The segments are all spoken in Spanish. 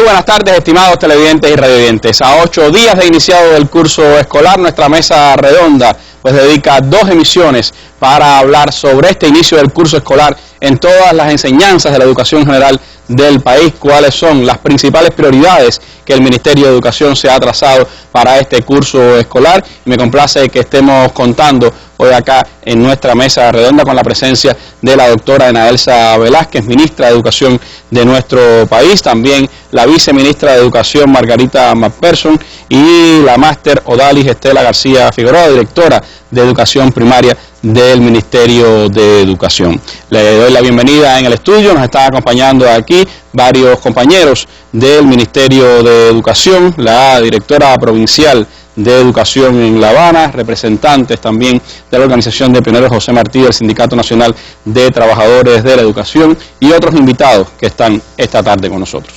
Muy buenas tardes, estimados televidentes y radiovidentes. A 8 días de iniciado el curso escolar, nuestra mesa redonda pues dedica 2 emisiones para hablar sobre este inicio del curso escolar en todas las enseñanzas de la educación general del país, cuáles son las principales prioridades que el Ministerio de Educación se ha trazado para este curso escolar. Me complace que estemos contando hoy acá en nuestra mesa redonda con la presencia de la doctora Enaelsa Velázquez, ministra de Educación de nuestro país, también la viceministra de Educación Margarita McPherson y la máster Odalis Estela García Figueroa, directora de Educación Primaria del Ministerio de Educación. Le doy la bienvenida en el estudio, nos están acompañando aquí varios compañeros del Ministerio de Educación, la directora provincial de Educación en La Habana, representantes también de la Organización de Pioneros José Martí, del Sindicato Nacional de Trabajadores de la Educación y otros invitados que están esta tarde con nosotros.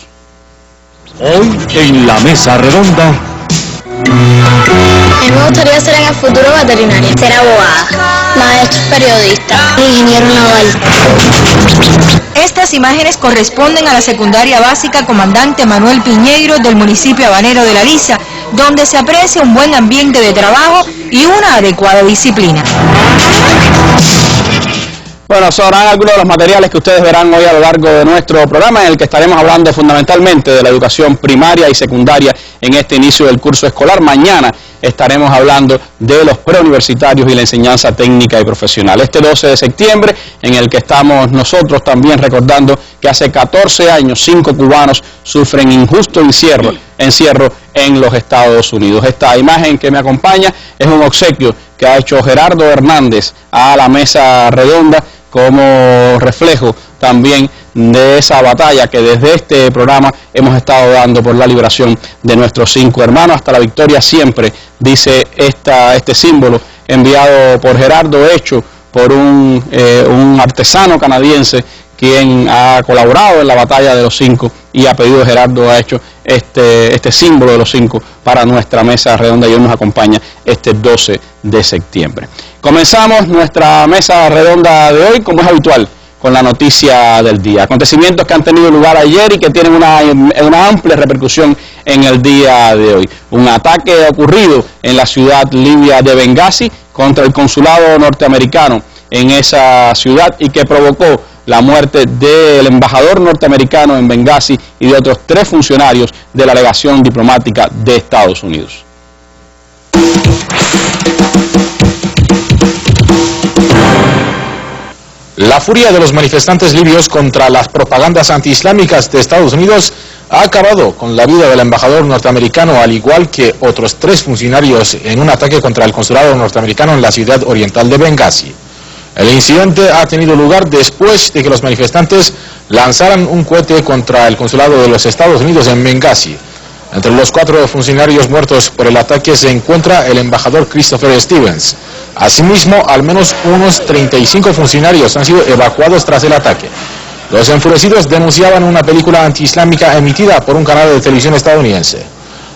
Hoy en la mesa redonda. A mí me gustaría ser en el futuro veterinaria, ser abogada, maestro, periodista, ingeniero naval. Estas imágenes corresponden a la secundaria básica Comandante Manuel Piñeiro del municipio habanero de La Lisa, donde se aprecia un buen ambiente de trabajo y una adecuada disciplina. Bueno, son algunos de los materiales que ustedes verán hoy a lo largo de nuestro programa, en el que estaremos hablando fundamentalmente de la educación primaria y secundaria en este inicio del curso escolar. Mañana estaremos hablando de los preuniversitarios y la enseñanza técnica y profesional. Este 12 de septiembre, en el que estamos nosotros también recordando que hace 14 años 5 cubanos sufren injusto encierro en los Estados Unidos. Esta imagen que me acompaña es un obsequio que ha hecho Gerardo Hernández a la mesa redonda como reflejo también de esa batalla que desde este programa hemos estado dando por la liberación de nuestros 5 hermanos hasta la victoria siempre, dice este símbolo enviado por Gerardo, hecho por un artesano canadiense quien ha colaborado en la batalla de los 5 y a pedido de Gerardo ha hecho este símbolo de los 5 para nuestra mesa redonda y hoy nos acompaña este 12 de septiembre. Comenzamos nuestra mesa redonda de hoy, como es habitual, con la noticia del día. Acontecimientos que han tenido lugar ayer y que tienen una amplia repercusión en el día de hoy. Un ataque ocurrido en la ciudad libia de Bengasi contra el consulado norteamericano en esa ciudad y que provocó la muerte del embajador norteamericano en Bengasi y de otros 3 funcionarios de la legación diplomática de Estados Unidos. La furia de los manifestantes libios contra las propagandas antiislámicas de Estados Unidos ha acabado con la vida del embajador norteamericano, al igual que otros 3 funcionarios en un ataque contra el consulado norteamericano en la ciudad oriental de Bengasi. El incidente ha tenido lugar después de que los manifestantes lanzaran un cohete contra el consulado de los Estados Unidos en Bengasi. Entre los 4 funcionarios muertos por el ataque se encuentra el embajador Christopher Stevens. Asimismo, al menos unos 35 funcionarios han sido evacuados tras el ataque. Los enfurecidos denunciaban una película antiislámica emitida por un canal de televisión estadounidense.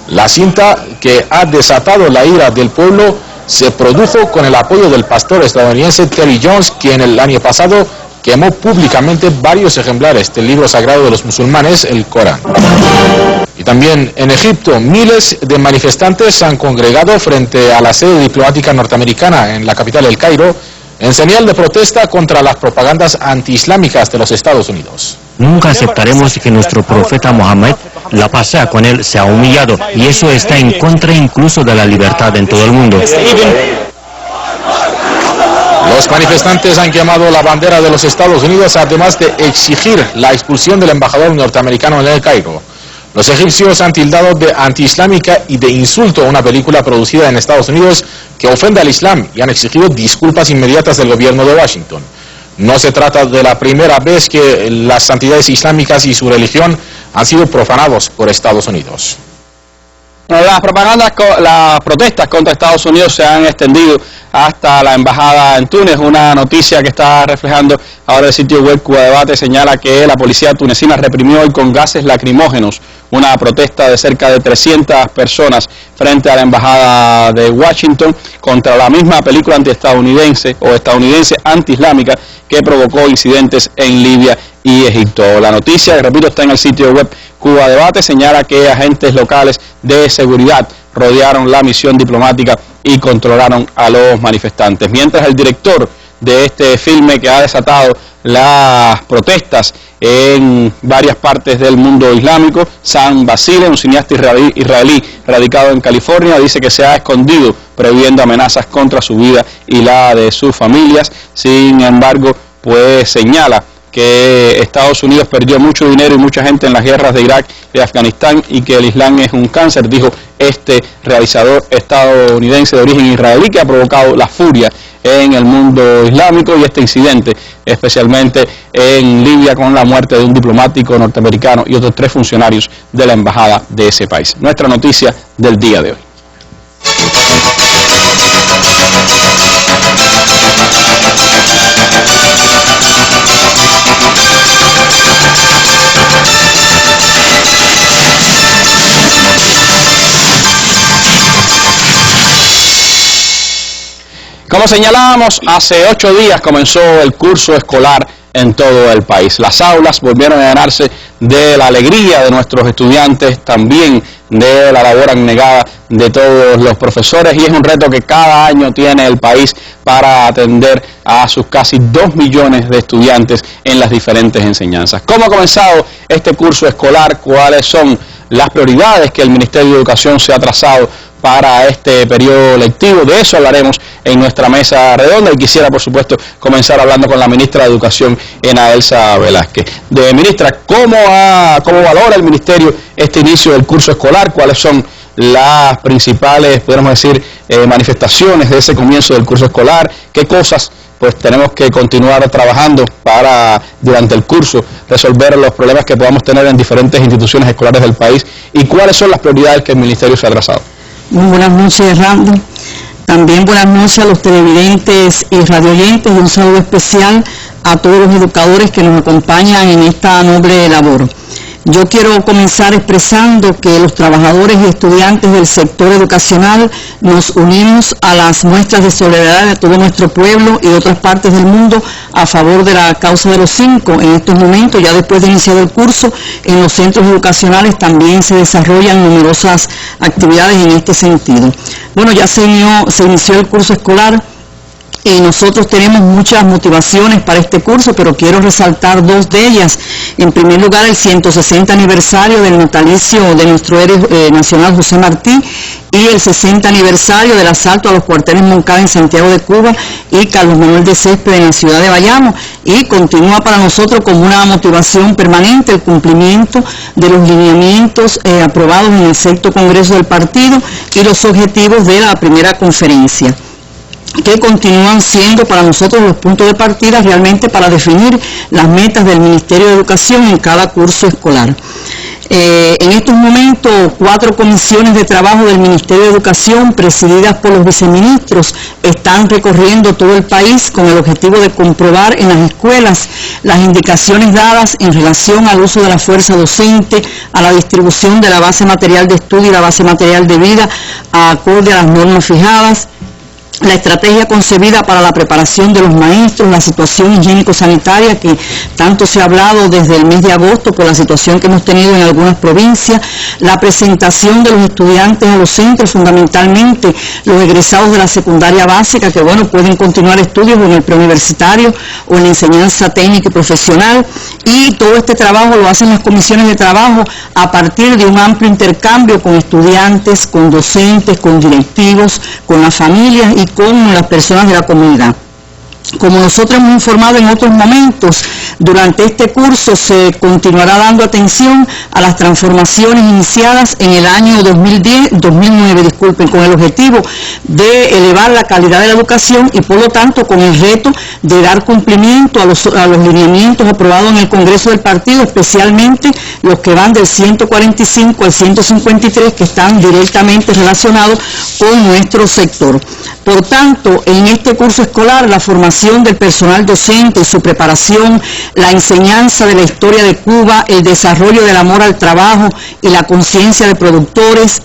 La cinta, que ha desatado la ira del pueblo, se produjo con el apoyo del pastor estadounidense Terry Jones, quien el año pasado quemó públicamente varios ejemplares del libro sagrado de los musulmanes, el Corán. Y también en Egipto, miles de manifestantes se han congregado frente a la sede diplomática norteamericana en la capital, El Cairo, en señal de protesta contra las propagandas antiislámicas de los Estados Unidos. Nunca aceptaremos que nuestro profeta Mohammed, la paz sea con él, sea humillado, y eso está en contra incluso de la libertad en todo el mundo. Los manifestantes han quemado la bandera de los Estados Unidos, además de exigir la expulsión del embajador norteamericano en El Cairo. Los egipcios han tildado de antiislámica y de insulto una película producida en Estados Unidos que ofende al Islam y han exigido disculpas inmediatas del gobierno de Washington. No se trata de la primera vez que las santidades islámicas y su religión han sido profanados por Estados Unidos. Las protestas contra Estados Unidos se han extendido hasta la embajada en Túnez. Una noticia que está reflejando ahora el sitio web Cuba Debate señala que la policía tunecina reprimió hoy con gases lacrimógenos una protesta de cerca de 300 personas frente a la embajada de Washington contra la misma película antiestadounidense o estadounidense antiislámica que provocó incidentes en Libia y Egipto. La noticia, repito, está en el sitio web Cuba Debate, señala que agentes locales de seguridad rodearon la misión diplomática y controlaron a los manifestantes. Mientras el director de este filme, que ha desatado las protestas en varias partes del mundo islámico, Sam Basile, un cineasta israelí radicado en California, dice que se ha escondido previendo amenazas contra su vida y la de sus familias. Sin embargo, pues señala que Estados Unidos perdió mucho dinero y mucha gente en las guerras de Irak y Afganistán y que el Islam es un cáncer, dijo este realizador estadounidense de origen israelí, que ha provocado la furia en el mundo islámico, y este incidente especialmente en Libia con la muerte de un diplomático norteamericano y otros 3 funcionarios de la embajada de ese país. Nuestra noticia del día de hoy. Como señalábamos, hace 8 días comenzó el curso escolar en todo el país. Las aulas volvieron a llenarse de la alegría de nuestros estudiantes, también de la labor abnegada de todos los profesores, y es un reto que cada año tiene el país para atender a sus casi 2 millones de estudiantes en las diferentes enseñanzas. ¿Cómo ha comenzado este curso escolar? ¿Cuáles son las prioridades que el Ministerio de Educación se ha trazado para este periodo lectivo? De eso hablaremos en nuestra mesa redonda, y quisiera, por supuesto, comenzar hablando con la ministra de Educación, Ena Elsa Velázquez. Ministra, ¿cómo valora el Ministerio este inicio del curso escolar? ¿Cuáles son las principales, podemos decir, manifestaciones de ese comienzo del curso escolar? ¿Qué cosas pues tenemos que continuar trabajando para, durante el curso, resolver los problemas que podamos tener en diferentes instituciones escolares del país? ¿Y cuáles son las prioridades que el Ministerio se ha trazado? Muy buenas noches, Randy. También buenas noches a los televidentes y radioyentes, y un saludo especial a todos los educadores que nos acompañan en esta noble labor. Yo quiero comenzar expresando que los trabajadores y estudiantes del sector educacional nos unimos a las muestras de solidaridad de todo nuestro pueblo y de otras partes del mundo a favor de la causa de los 5. En estos momentos, ya después de iniciado el curso, en los centros educacionales también se desarrollan numerosas actividades en este sentido. Bueno, ya se inició el curso escolar. Nosotros tenemos muchas motivaciones para este curso, pero quiero resaltar 2 de ellas. En primer lugar, el 160 aniversario del natalicio de nuestro héroe nacional José Martí, y el 60 aniversario del asalto a los cuarteles Moncada en Santiago de Cuba y Carlos Manuel de Céspedes en la ciudad de Bayamo. Y continúa para nosotros como una motivación permanente el cumplimiento de los lineamientos aprobados en el 6º Congreso del Partido y los objetivos de la primera conferencia, que continúan siendo para nosotros los puntos de partida realmente para definir las metas del Ministerio de Educación en cada curso escolar. En estos momentos, 4 comisiones de trabajo del Ministerio de Educación, presididas por los viceministros, están recorriendo todo el país con el objetivo de comprobar en las escuelas las indicaciones dadas en relación al uso de la fuerza docente, a la distribución de la base material de estudio y la base material de vida acorde a las normas fijadas, la estrategia concebida para la preparación de los maestros, la situación higiénico-sanitaria que tanto se ha hablado desde el mes de agosto por la situación que hemos tenido en algunas provincias, la presentación de los estudiantes a los centros, fundamentalmente los egresados de la secundaria básica, que bueno, pueden continuar estudios en el preuniversitario o en la enseñanza técnica y profesional, y todo este trabajo lo hacen las comisiones de trabajo a partir de un amplio intercambio con estudiantes, con docentes, con directivos, con las familias y con las personas de la comunidad. Como nosotros hemos informado en otros momentos, durante este curso se continuará dando atención a las transformaciones iniciadas en el año 2009, con el objetivo de elevar la calidad de la educación y por lo tanto con el reto de dar cumplimiento a los lineamientos aprobados en el Congreso del Partido, especialmente los que van del 145 al 153, que están directamente relacionados con nuestro sector. Por tanto, en este curso escolar, la formación del personal docente y su preparación, la enseñanza de la historia de Cuba, el desarrollo del amor al trabajo y la conciencia de productores,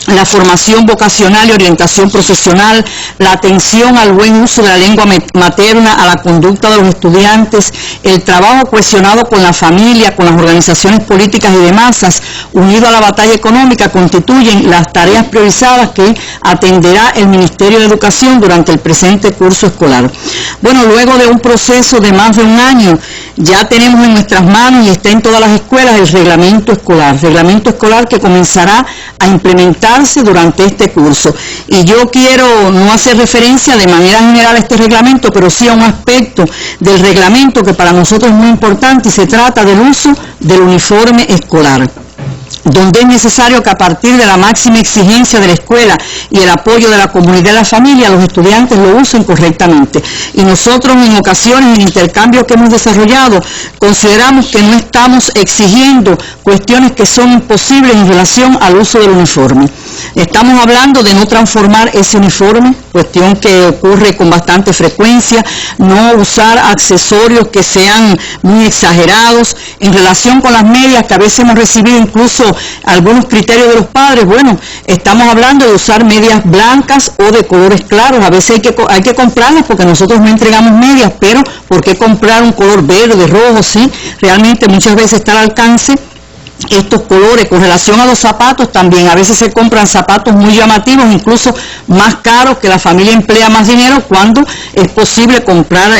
la formación vocacional y orientación profesional, la atención al buen uso de la lengua materna, a la conducta de los estudiantes, el trabajo cohesionado con la familia, con las organizaciones políticas y de masas, unido a la batalla económica, constituyen las tareas priorizadas que atenderá el Ministerio de Educación durante el presente curso escolar. Bueno, luego de un proceso de más de un año, ya tenemos en nuestras manos y está en todas las escuelas el reglamento escolar que comenzará a implementarse durante este curso. Y yo quiero no hacer referencia de manera general a este reglamento, pero sí a un aspecto del reglamento que para nosotros es muy importante, y se trata del uso del uniforme escolar, donde es necesario que a partir de la máxima exigencia de la escuela y el apoyo de la comunidad y la familia, los estudiantes lo usen correctamente. Y nosotros en ocasiones, en intercambios que hemos desarrollado, consideramos que no estamos exigiendo cuestiones que son imposibles en relación al uso del uniforme. Estamos hablando de no transformar ese uniforme, cuestión que ocurre con bastante frecuencia, no usar accesorios que sean muy exagerados. En relación con las medias, que a veces hemos recibido incluso algunos criterios de los padres, bueno, estamos hablando de usar medias blancas o de colores claros. A veces hay que comprarlas porque nosotros no entregamos medias, pero ¿por qué comprar un color verde, rojo? Sí, realmente muchas veces está al alcance estos colores. Con relación a los zapatos también, a veces se compran zapatos muy llamativos, incluso más caros, que la familia emplea más dinero, cuando es posible comprar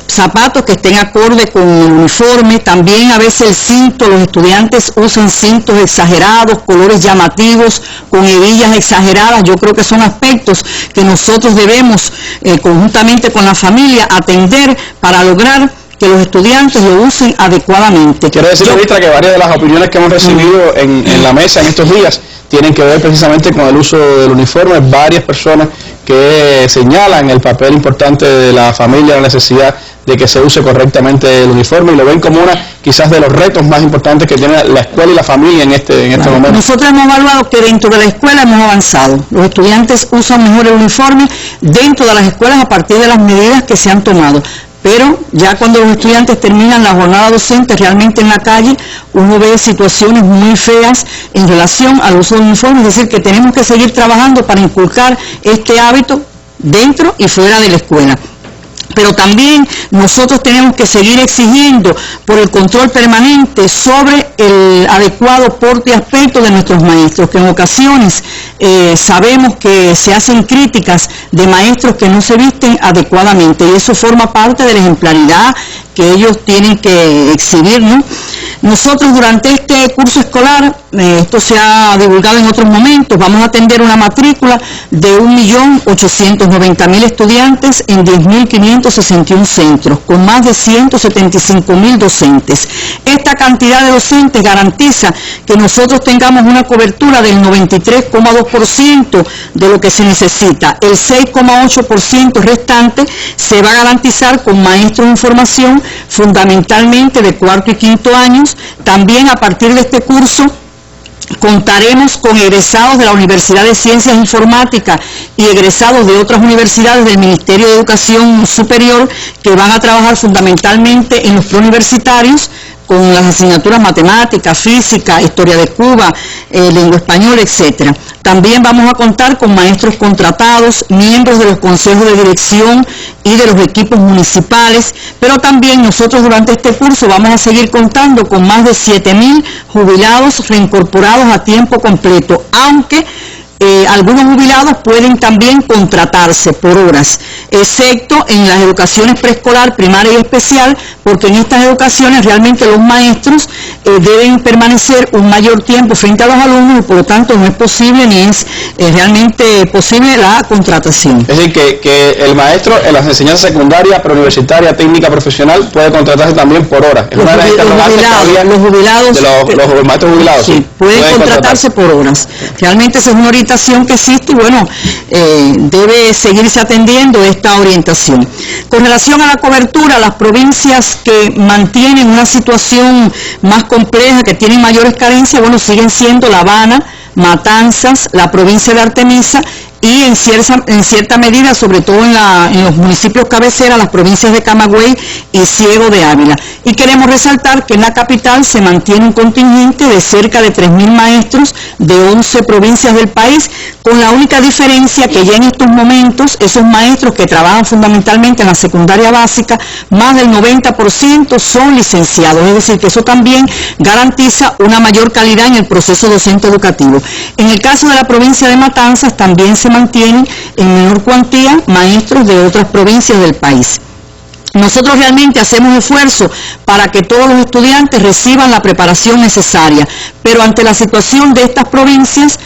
zapatos que estén acorde con el uniforme. También a veces el cinto, los estudiantes usan cintos exagerados, colores llamativos, con hebillas exageradas. Yo creo que son aspectos que nosotros debemos conjuntamente con la familia atender para lograr que los estudiantes lo usen adecuadamente. Quiero decir, ministra, que varias de las opiniones que hemos recibido en la mesa en estos días tienen que ver precisamente con el uso del uniforme. Varias personas que señalan el papel importante de la familia, la necesidad de que se use correctamente el uniforme, y lo ven como una quizás de los retos más importantes que tiene la escuela y la familia en este momento. Nosotros hemos evaluado que dentro de la escuela hemos avanzado. Los estudiantes usan mejor el uniforme dentro de las escuelas a partir de las medidas que se han tomado. Pero ya cuando los estudiantes terminan la jornada docente, realmente en la calle uno ve situaciones muy feas en relación al uso del uniforme. Es decir, que tenemos que seguir trabajando para inculcar este hábito dentro y fuera de la escuela. Pero también nosotros tenemos que seguir exigiendo por el control permanente sobre el adecuado porte y aspecto de nuestros maestros, que en ocasiones sabemos que se hacen críticas de maestros que no se visten adecuadamente, y eso forma parte de la ejemplaridad que ellos tienen que exhibir, ¿no? Nosotros durante este curso escolar, esto se ha divulgado en otros momentos, vamos a atender una matrícula de 1.890.000 estudiantes en 10.561 centros, con más de 175.000 docentes. Esta cantidad de docentes garantiza que nosotros tengamos una cobertura del 93,2% de lo que se necesita. El 6,8% restante se va a garantizar con maestros en formación, fundamentalmente de cuarto y quinto años. También a partir de este curso contaremos con egresados de la Universidad de Ciencias Informáticas y egresados de otras universidades del Ministerio de Educación Superior, que van a trabajar fundamentalmente en los preuniversitarios con las asignaturas matemáticas, física, historia de Cuba, lengua española, etcétera. También vamos a contar con maestros contratados, miembros de los consejos de dirección y de los equipos municipales, pero también nosotros durante este curso vamos a seguir contando con más de 7.000 jubilados reincorporados a tiempo completo, aunque algunos jubilados pueden también contratarse por horas, excepto en las educaciones preescolar, primaria y especial, porque en estas educaciones realmente los maestros deben permanecer un mayor tiempo frente a los alumnos, y por lo tanto no es posible ni es realmente posible la contratación. Es decir, que el maestro en las enseñanzas secundarias, preuniversitaria, técnica, profesional, puede contratarse también por horas. Los jubilados de los maestros jubilados, sí, pueden contratarse por horas. Realmente esa es una orientación que existe y bueno, debe seguirse atendiendo esta orientación. Con relación a la cobertura, las provincias que mantienen una situación más compleja, que tienen mayores carencias, bueno, siguen siendo La Habana, Matanzas, la provincia de Artemisa y en cierta medida, sobre todo en los municipios cabecera, las provincias de Camagüey y Ciego de Ávila. Y queremos resaltar que en la capital se mantiene un contingente de cerca de 3.000 maestros de 11 provincias del país, con la única diferencia que ya en estos momentos esos maestros que trabajan fundamentalmente en la secundaria básica, más del 90% son licenciados, es decir, que eso también garantiza una mayor calidad en el proceso docente educativo. En el caso de la provincia de Matanzas también se mantienen en menor cuantía maestros de otras provincias del país. Nosotros realmente hacemos esfuerzo para que todos los estudiantes reciban la preparación necesaria, pero ante la situación de estas provincias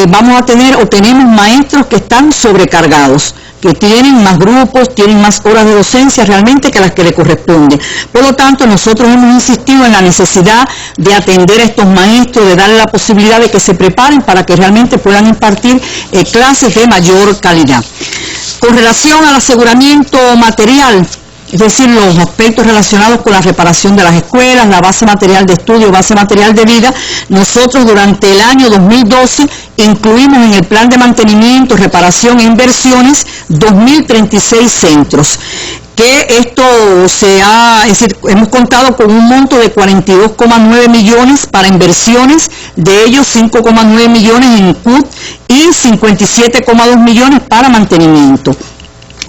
vamos a tener o tenemos maestros que están sobrecargados, que tienen más grupos, tienen más horas de docencia realmente que las que le corresponden. Por lo tanto, nosotros hemos insistido en la necesidad de atender a estos maestros, de darle la posibilidad de que se preparen para que realmente puedan impartir clases de mayor calidad. Con relación al aseguramiento material, es decir, los aspectos relacionados con la reparación de las escuelas, la base material de estudio, base material de vida, nosotros durante el año 2012 incluimos en el plan de mantenimiento, reparación e inversiones 2.036 centros. Que esto es decir, hemos contado con un monto de 42,9 millones para inversiones, de ellos 5,9 millones en CUT y 57,2 millones para mantenimiento.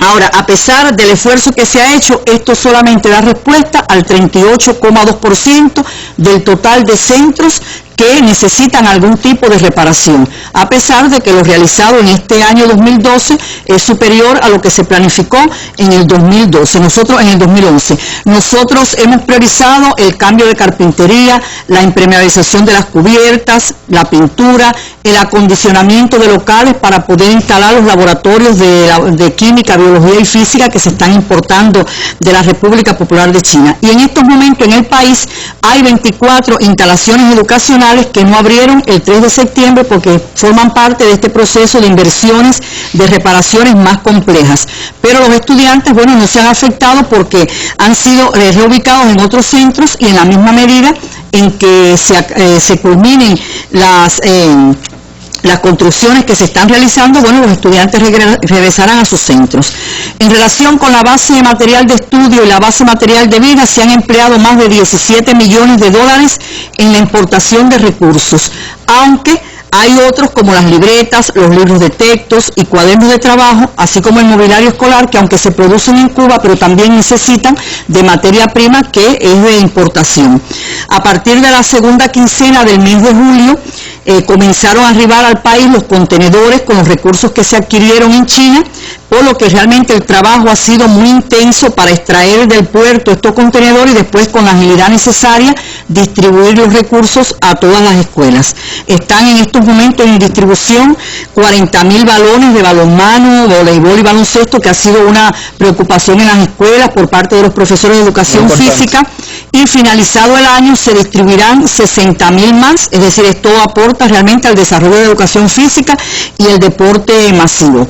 Ahora, a pesar del esfuerzo que se ha hecho, esto solamente da respuesta al 38,2% del total de centros que necesitan algún tipo de reparación, a pesar de que lo realizado en este año 2012 es superior a lo que se planificó en el 2011. Nosotros hemos priorizado el cambio de carpintería, la impermeabilización de las cubiertas, la pintura, el acondicionamiento de locales para poder instalar los laboratorios de química, biología y física que se están importando de la República Popular de China. Y en estos momentos en el país hay 24 instalaciones educacionales que no abrieron el 3 de septiembre porque forman parte de este proceso de inversiones, de reparaciones más complejas. Pero los estudiantes, bueno, no se han afectado porque han sido reubicados en otros centros y en la misma medida en que se culminen las construcciones que se están realizando, bueno, los estudiantes regresarán a sus centros. En relación con la base de material de estudio y la base material de vida, se han empleado más de 17 millones de dólares en la importación de recursos, aunque hay otros como las libretas, los libros de textos y cuadernos de trabajo, así como el mobiliario escolar, que aunque se producen en Cuba, pero también necesitan de materia prima que es de importación. A partir de la segunda quincena del mes de julio, comenzaron a arribar al país los contenedores con los recursos que se adquirieron en China, por lo que realmente el trabajo ha sido muy intenso para extraer del puerto estos contenedores y después con la agilidad necesaria distribuir los recursos a todas las escuelas. Están en estos momentos en distribución 40.000 balones de balonmano, voleibol y baloncesto, que ha sido una preocupación en las escuelas por parte de los profesores de educación física, y finalizado el año se distribuirán 60.000 más, es decir, esto aporta realmente al desarrollo de educación física y el deporte masivo.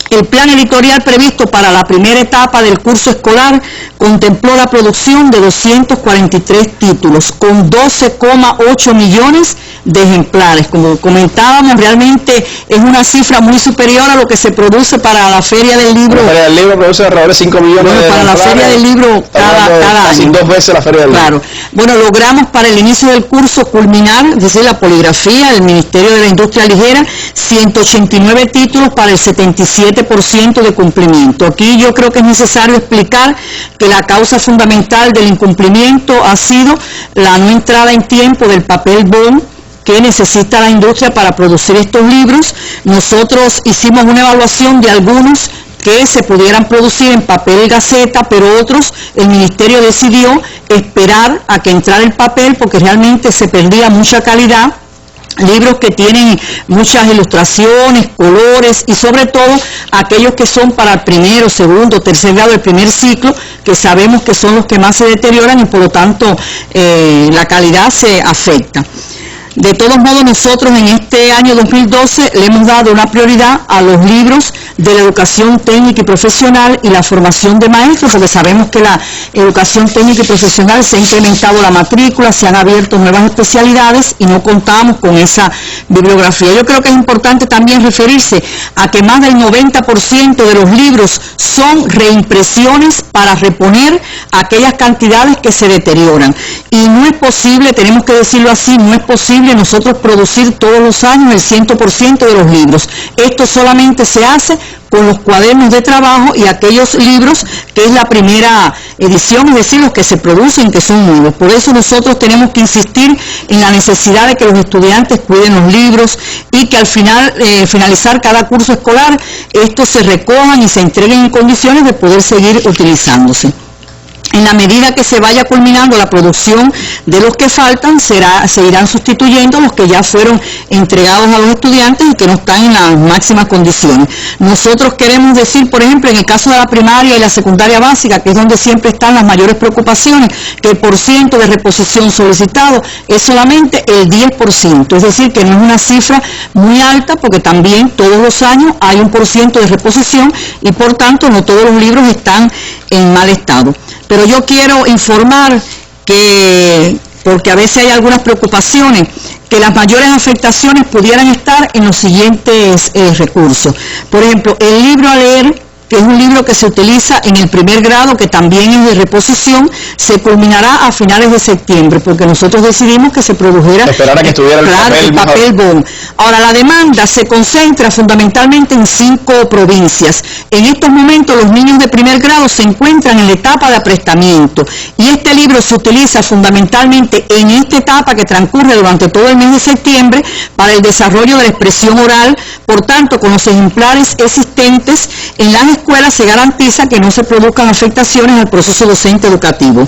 El plan editorial previsto para la primera etapa del curso escolar contempló la producción de 243 títulos con 12,8 millones de ejemplares. Como comentábamos, realmente es una cifra muy superior a lo que se produce para la Feria del Libro. La Feria del Libro produce alrededor de 5 millones de ejemplares. Para la Feria del Libro cada año. 2 veces la Feria del Libro. Claro. Bueno, logramos para el inicio del curso culminar, es decir, la poligrafía del Ministerio de la Industria Ligera, 189 títulos para el 77% de cumplimiento. Aquí yo creo que es necesario explicar que la causa fundamental del incumplimiento ha sido la no entrada en tiempo del papel bond que necesita la industria para producir estos libros. Nosotros hicimos una evaluación de algunos que se pudieran producir en papel gaceta, pero otros el ministerio decidió esperar a que entrara el papel porque realmente se perdía mucha calidad. Libros que tienen muchas ilustraciones, colores y sobre todo aquellos que son para el primero, segundo, tercer grado, el primer ciclo, que sabemos que son los que más se deterioran y por lo tanto la calidad se afecta. De todos modos, nosotros en este año 2012 le hemos dado una prioridad a los libros de la educación técnica y profesional y la formación de maestros, porque sabemos que la educación técnica y profesional se ha incrementado la matrícula, se han abierto nuevas especialidades y no contamos con esa bibliografía. Yo creo que es importante también referirse a que más del 90% de los libros son reimpresiones para reponer aquellas cantidades que se deterioran. Y no es posible, tenemos que decirlo así, no es posible nosotros producir todos los años el 100% de los libros. Esto solamente se hace con los cuadernos de trabajo y aquellos libros que es la primera edición, es decir, los que se producen, que son nuevos. Por eso nosotros tenemos que insistir en la necesidad de que los estudiantes cuiden los libros y que al finalizar cada curso escolar, estos se recojan y se entreguen en condiciones de poder seguir utilizándose. En la medida que se vaya culminando la producción de los que faltan, se irán sustituyendo los que ya fueron entregados a los estudiantes y que no están en las máximas condiciones. Nosotros queremos decir, por ejemplo, en el caso de la primaria y la secundaria básica, que es donde siempre están las mayores preocupaciones, que el porciento de reposición solicitado es solamente el 10%, es decir, que no es una cifra muy alta, porque también todos los años hay un porciento de reposición y por tanto no todos los libros están en mal estado. Pero yo quiero informar que, porque a veces hay algunas preocupaciones, que las mayores afectaciones pudieran estar en los siguientes recursos. Por ejemplo, el libro a leer, que es un libro que se utiliza en el primer grado, que también es de reposición, se culminará a finales de septiembre, porque nosotros decidimos que se produjera esperar a que estuviera el papel bond. Ahora, la demanda se concentra fundamentalmente en 5 provincias. En estos momentos los niños de primer grado se encuentran en la etapa de aprestamiento y este libro se utiliza fundamentalmente en esta etapa que transcurre durante todo el mes de septiembre para el desarrollo de la expresión oral. Por tanto, con los ejemplares existentes en las escuelas se garantiza que no se produzcan afectaciones al proceso docente educativo.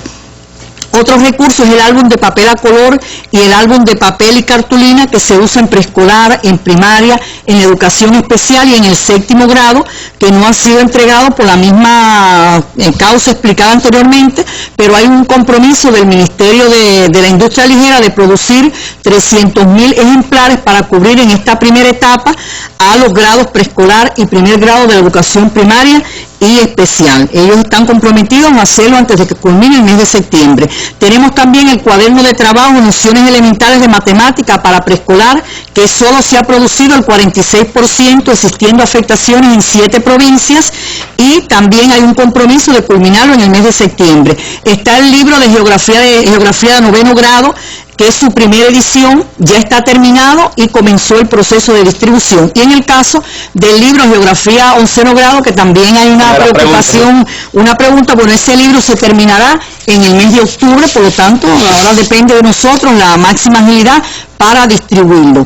Otro recurso es el álbum de papel a color y el álbum de papel y cartulina que se usa en preescolar, en primaria, en educación especial y en el 7º grado, que no ha sido entregado por la misma causa explicada anteriormente, pero hay un compromiso del Ministerio de la Industria Ligera de producir 300.000 ejemplares para cubrir en esta primera etapa a los grados preescolar y primer grado de la educación primaria y especial. Ellos están comprometidos a hacerlo antes de que culmine el mes de septiembre. Tenemos también el cuaderno de trabajo, nociones elementales de matemática para preescolar, que solo se ha producido el 46%, existiendo afectaciones en 7 provincias, y también hay un compromiso de culminarlo en el mes de septiembre. Está el libro de geografía de 9º grado, que es su primera edición, ya está terminado y comenzó el proceso de distribución. Y en el caso del libro Geografía 11º grado, que también hay una preocupación, una pregunta, bueno, ese libro se terminará en el mes de octubre, por lo tanto, ahora depende de nosotros la máxima agilidad para distribuirlo.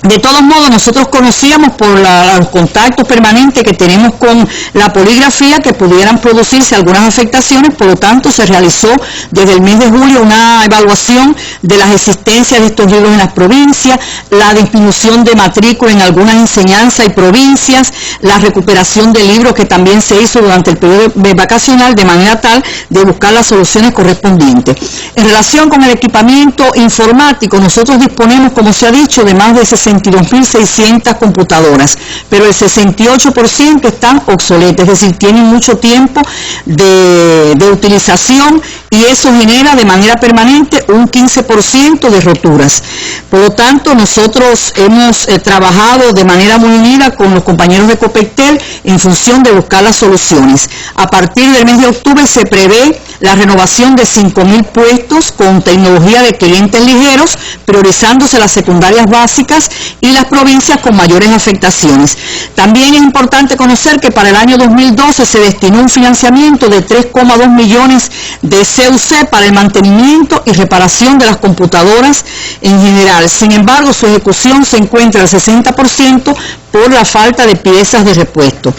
De todos modos, nosotros conocíamos por los contactos permanentes que tenemos con la poligrafía que pudieran producirse algunas afectaciones, por lo tanto se realizó desde el mes de julio una evaluación de las existencias de estos libros en las provincias, la disminución de matrícula en algunas enseñanzas y provincias, la recuperación de libros que también se hizo durante el periodo vacacional, de manera tal de buscar las soluciones correspondientes. En relación con el equipamiento informático, nosotros disponemos, como se ha dicho, de más de 62.600 computadoras, pero el 68% están obsoletas, es decir, tienen mucho tiempo de utilización y eso genera de manera permanente un 15% de roturas. Por lo tanto, nosotros hemos trabajado de manera muy unida con los compañeros de Copectel en función de buscar las soluciones. A partir del mes de octubre se prevé la renovación de 5.000 puestos con tecnología de clientes ligeros, priorizándose las secundarias básicas y las provincias con mayores afectaciones. También es importante conocer que para el año 2012 se destinó un financiamiento de 3,2 millones de CUC para el mantenimiento y reparación de las computadoras en general. Sin embargo, su ejecución se encuentra al 60% por la falta de piezas de repuesto.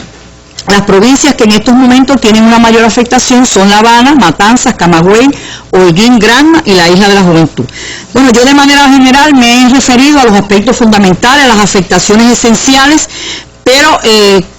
Las provincias que en estos momentos tienen una mayor afectación son La Habana, Matanzas, Camagüey, Holguín, Granma y la Isla de la Juventud. Bueno, yo de manera general me he referido a los aspectos fundamentales, a las afectaciones esenciales, pero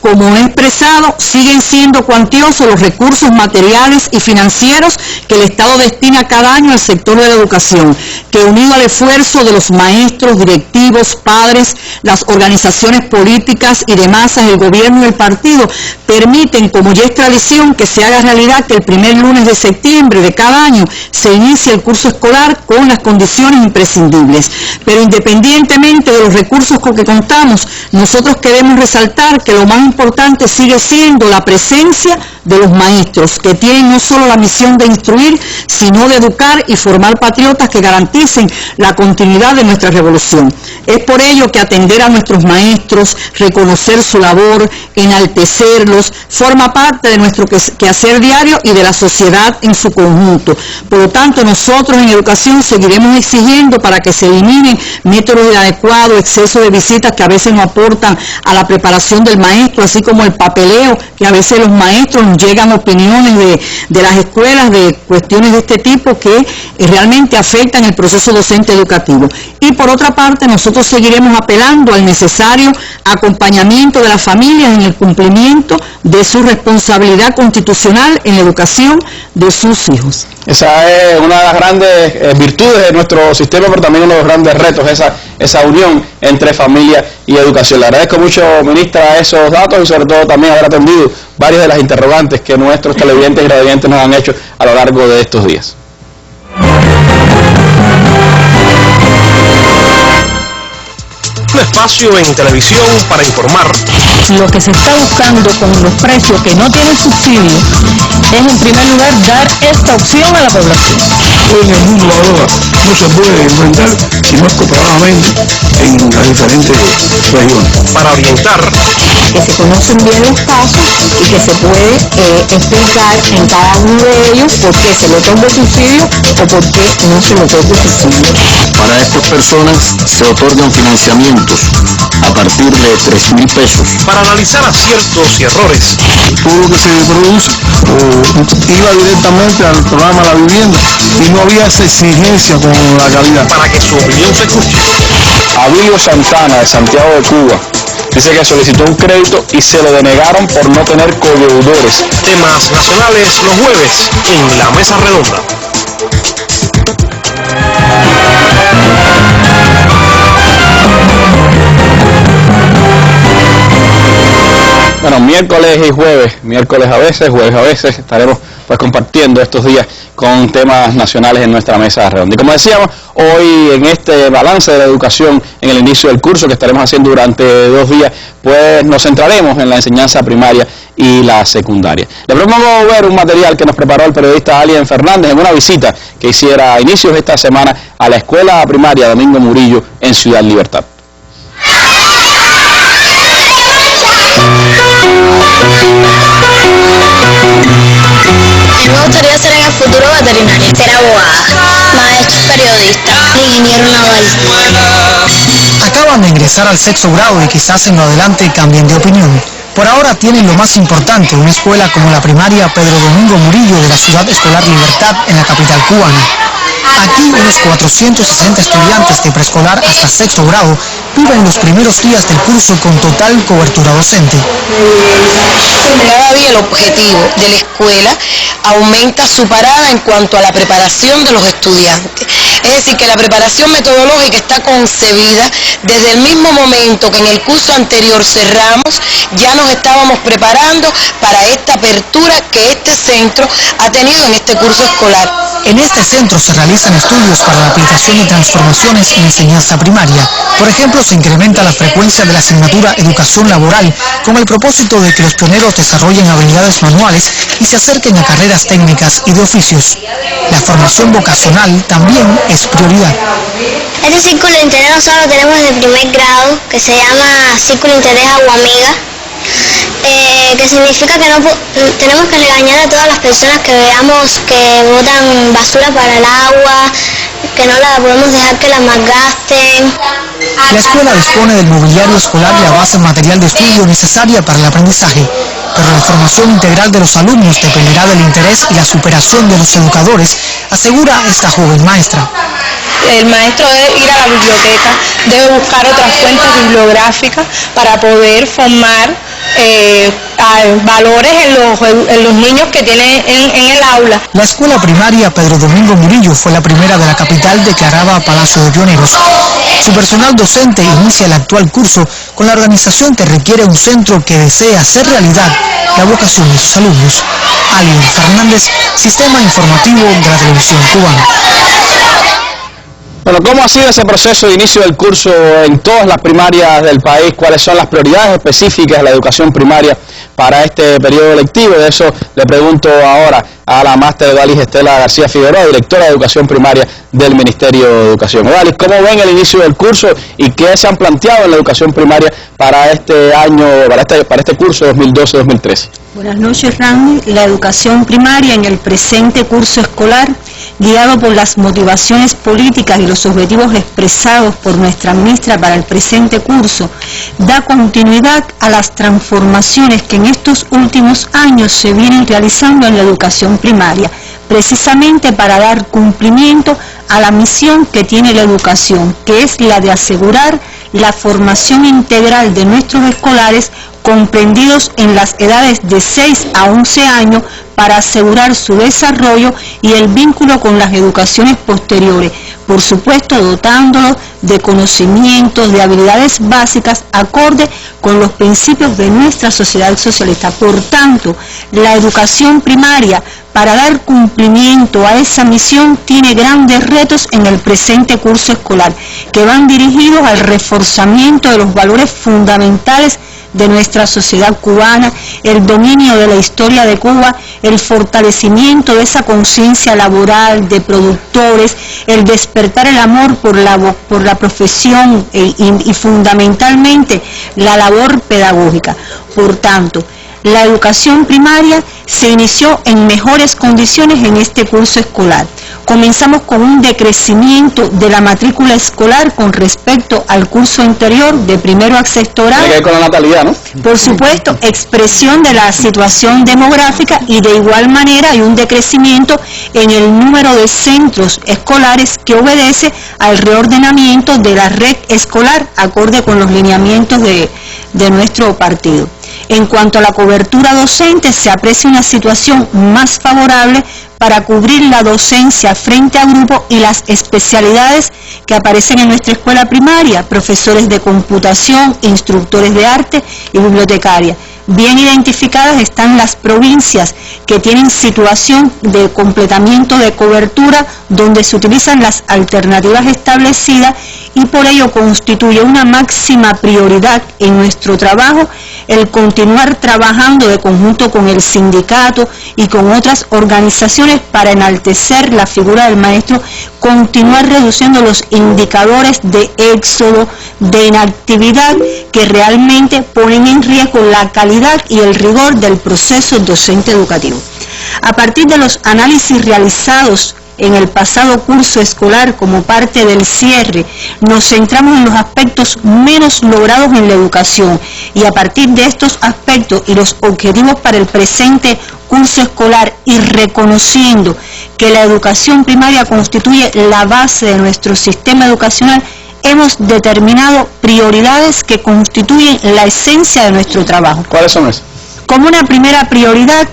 como he expresado, siguen siendo cuantiosos los recursos materiales y financieros que el Estado destina cada año al sector de la educación, que unido al esfuerzo de los maestros, directivos, padres, las organizaciones políticas y de masas, el gobierno y el partido, permiten, como ya es tradición, que se haga realidad que el primer lunes de septiembre de cada año se inicie el curso escolar con las condiciones imprescindibles. Pero independientemente de los recursos con que contamos, nosotros queremos resaltar que lo más importante sigue siendo la presencia de los maestros, que tienen no solo la misión de instruir, sino de educar y formar patriotas que garanticen la continuidad de nuestra revolución. Es por ello que atender a nuestros maestros, reconocer su labor, enaltecerlos, forma parte de nuestro quehacer diario y de la sociedad en su conjunto. Por lo tanto, nosotros en educación seguiremos exigiendo para que se eliminen métodos inadecuados, exceso de visitas que a veces no aportan a la preparación del maestro, así como el papeleo, que a veces los maestros nos llegan opiniones de las escuelas de cuestiones de este tipo que realmente afectan el proceso docente educativo. Y por otra parte, nosotros seguiremos apelando al necesario acompañamiento de las familias en el cumplimiento de su responsabilidad constitucional en la educación de sus hijos. Esa es una de las grandes virtudes de nuestro sistema, pero también uno de los grandes retos, esa unión entre familia y educación. Le agradezco mucho, ministra, esos datos y sobre todo también haber atendido varias de las interrogantes que nuestros televidentes y radioyentes nos han hecho a lo largo de estos días. Un espacio en televisión para informar. Lo que se está buscando con los precios que no tienen subsidio es en primer lugar dar esta opción a la población. Hoy en el mundo ahora no se puede vender si no es cooperadamente en las diferentes regiones. Para orientar. Que se conocen bien los casos y que se puede explicar en cada uno de ellos por qué se le otorga subsidio o por qué no se le otorga subsidio. Para estas personas se otorgan financiamientos a partir de 3.000 pesos. Para analizar aciertos y errores. Todo lo que se produce iba directamente al programa La Vivienda y no había esa exigencia con la calidad. Para que su opinión se escuche. Abilio Santana, de Santiago de Cuba, dice que solicitó un crédito y se lo denegaron por no tener codeudores. Temas nacionales los jueves en La Mesa Redonda. Bueno, miércoles y jueves, miércoles a veces, jueves a veces, estaremos pues compartiendo estos días con temas nacionales en nuestra mesa redonda. Y como decíamos, hoy en este balance de la educación en el inicio del curso que estaremos haciendo durante 2 días, pues nos centraremos en la enseñanza primaria y la secundaria. Le propongo ver un material que nos preparó el periodista Alien Fernández en una visita que hiciera a inicios de esta semana a la escuela primaria Domingo Murillo en Ciudad Libertad. Me gustaría ser en el futuro veterinaria, ser abogada, maestro, periodista, ingeniero naval. Acaban de ingresar al 6º grado y quizás en lo adelante cambien de opinión. Por ahora tienen lo más importante, una escuela como la primaria Pedro Domingo Murillo de la Ciudad Escolar Libertad en la capital cubana. Aquí unos 460 estudiantes de preescolar hasta 6º grado viven los primeros días del curso con total cobertura docente. Cada día el objetivo de la escuela aumenta su parada en cuanto a la preparación de los estudiantes. Es decir, que la preparación metodológica está concebida desde el mismo momento que en el curso anterior cerramos, ya nos estábamos preparando para esta apertura que este centro ha tenido en este curso escolar. En este centro se realizan estudios para la aplicación de transformaciones en enseñanza primaria. Por ejemplo, se incrementa la frecuencia de la asignatura Educación Laboral con el propósito de que los pioneros desarrollen habilidades manuales y se acerquen a carreras técnicas y de oficios. La formación vocacional también es prioridad. Este círculo de interés nosotros lo tenemos desde primer grado, que se llama Círculo de Interés Agua Amiga, que significa que no tenemos que regañar a todas las personas que veamos que botan basura para el agua, que no la podemos dejar que la malgasten. La escuela dispone del mobiliario escolar y la base material de estudio necesaria para el aprendizaje, pero la formación integral de los alumnos dependerá del interés y la superación de los educadores, asegura esta joven maestra. El maestro debe ir a la biblioteca, debe buscar otras fuentes bibliográficas para poder formar valores en los niños que tienen en el aula. La escuela primaria Pedro Domingo Murillo fue la primera de la capital declarada Palacio de Pioneros. Su personal docente inicia el actual curso con la organización que requiere un centro que desea hacer realidad la vocación de sus alumnos. Alien Fernández, Sistema Informativo de la Televisión Cubana. Bueno, ¿cómo ha sido ese proceso de inicio del curso en todas las primarias del país? ¿Cuáles son las prioridades específicas de la educación primaria para este periodo lectivo? De eso le pregunto ahora a la máster Odalis Estela García Figueroa, directora de Educación Primaria del Ministerio de Educación. Odalis, ¿cómo ven el inicio del curso y qué se han planteado en la educación primaria para este año, para este curso 2012-2013? Buenas noches, Randy. La educación primaria en el presente curso escolar, guiado por las motivaciones políticas y los objetivos expresados por nuestra ministra para el presente curso, da continuidad a las transformaciones que en estos últimos años se vienen realizando en la educación primaria, precisamente para dar cumplimiento a la misión que tiene la educación, que es la de asegurar la formación integral de nuestros escolares comprendidos en las edades de 6 a 11 años para asegurar su desarrollo y el vínculo con las educaciones posteriores, por supuesto dotándolos de conocimientos, de habilidades básicas acorde con los principios de nuestra sociedad socialista. Por tanto, la educación primaria, para dar cumplimiento a esa misión, tiene grandes retos en el presente curso escolar, que van dirigidos al reforzamiento de los valores fundamentales de nuestra sociedad cubana, el dominio de la historia de Cuba, el fortalecimiento de esa conciencia laboral de productores, el despertar el amor por la profesión y fundamentalmente la labor pedagógica. Por tanto, la educación primaria se inició en mejores condiciones en este curso escolar. Comenzamos con un decrecimiento de la matrícula escolar con respecto al curso anterior, de primero a sexto grado. Tiene que ver con la natalidad, ¿no? Por supuesto, expresión de la situación demográfica, y de igual manera hay un decrecimiento en el número de centros escolares que obedece al reordenamiento de la red escolar, acorde con los lineamientos de nuestro partido. En cuanto a la cobertura docente, se aprecia una situación más favorable para cubrir la docencia frente a grupo y las especialidades que aparecen en nuestra escuela primaria, profesores de computación, instructores de arte y bibliotecarias. Bien identificadas están las provincias que tienen situación de completamiento de cobertura, donde se utilizan las alternativas establecidas, y por ello constituye una máxima prioridad en nuestro trabajo el continuar trabajando de conjunto con el sindicato y con otras organizaciones para enaltecer la figura del maestro, continuar reduciendo los indicadores de éxodo, de inactividad, que realmente ponen en riesgo la calidad y el rigor del proceso docente educativo. A partir de los análisis realizados en el pasado curso escolar como parte del cierre, nos centramos en los aspectos menos logrados en la educación, y a partir de estos aspectos y los objetivos para el presente curso escolar, y reconociendo que la educación primaria constituye la base de nuestro sistema educacional, hemos determinado prioridades que constituyen la esencia de nuestro trabajo. ¿Cuáles son esas? Como una primera prioridad,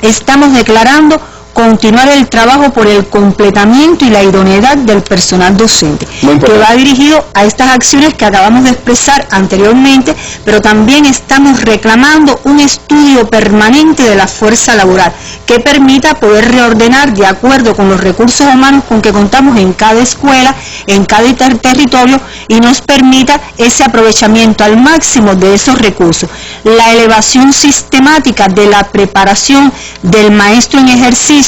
estamos declarando continuar el trabajo por el completamiento y la idoneidad del personal docente, que va dirigido a estas acciones que acabamos de expresar anteriormente, pero también estamos reclamando un estudio permanente de la fuerza laboral que permita poder reordenar de acuerdo con los recursos humanos con que contamos en cada escuela, en cada territorio, y nos permita ese aprovechamiento al máximo de esos recursos. La elevación sistemática de la preparación del maestro en ejercicio,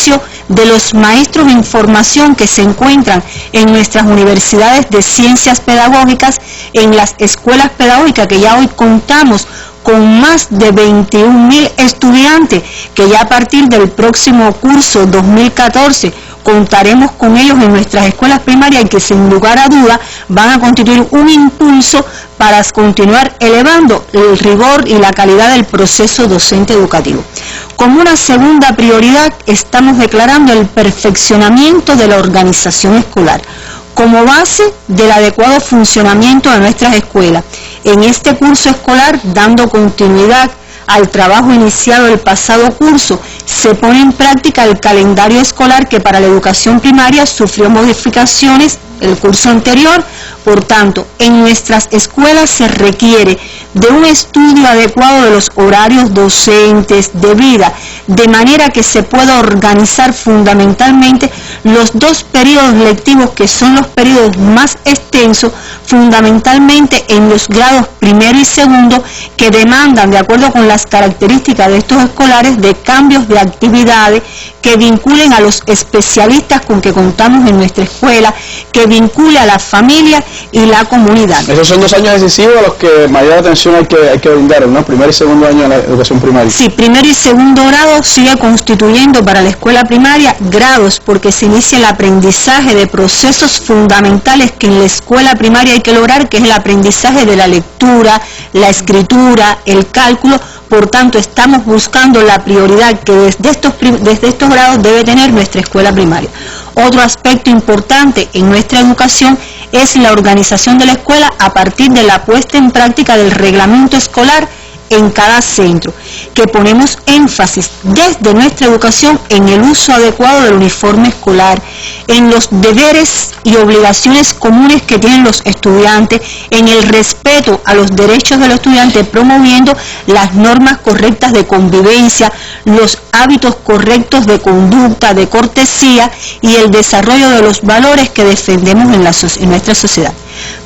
de los maestros en formación que se encuentran en nuestras universidades de ciencias pedagógicas, en las escuelas pedagógicas, que ya hoy contamos con más de 21.000 estudiantes, que ya a partir del próximo curso 2014 contaremos con ellos en nuestras escuelas primarias, y que sin lugar a duda van a constituir un impulso para continuar elevando el rigor y la calidad del proceso docente educativo. Como una segunda prioridad, estamos declarando el perfeccionamiento de la organización escolar como base del adecuado funcionamiento de nuestras escuelas. En este curso escolar, dando continuidad al trabajo iniciado el pasado curso, se pone en práctica el calendario escolar que para la educación primaria sufrió modificaciones el curso anterior. Por tanto, en nuestras escuelas se requiere de un estudio adecuado de los horarios docentes de vida, de manera que se pueda organizar fundamentalmente los dos periodos lectivos, que son los periodos más extensos, fundamentalmente en los grados primero y segundo, que demandan, de acuerdo con las características de estos escolares, de cambios de actividades que vinculen a los especialistas con que contamos en nuestra escuela, que vincule a la familia y la comunidad. Esos son 2 años decisivos a los que mayor atención hay que brindar, ¿no? Primer y segundo año de la educación primaria. Sí, primer y segundo grado sigue constituyendo para la escuela primaria grados, porque se inicia el aprendizaje de procesos fundamentales que en la escuela primaria hay que lograr, que es el aprendizaje de la lectura, la escritura, el cálculo. Por tanto, estamos buscando la prioridad que desde estos grados debe tener nuestra escuela primaria. Otro aspecto importante en nuestra educación es la organización de la escuela a partir de la puesta en práctica del reglamento escolar en cada centro, que ponemos énfasis desde nuestra educación en el uso adecuado del uniforme escolar, en los deberes y obligaciones comunes que tienen los estudiantes, en el respeto a los derechos de los estudiantes, promoviendo las normas correctas de convivencia, los hábitos correctos de conducta, de cortesía y el desarrollo de los valores que defendemos en nuestra sociedad.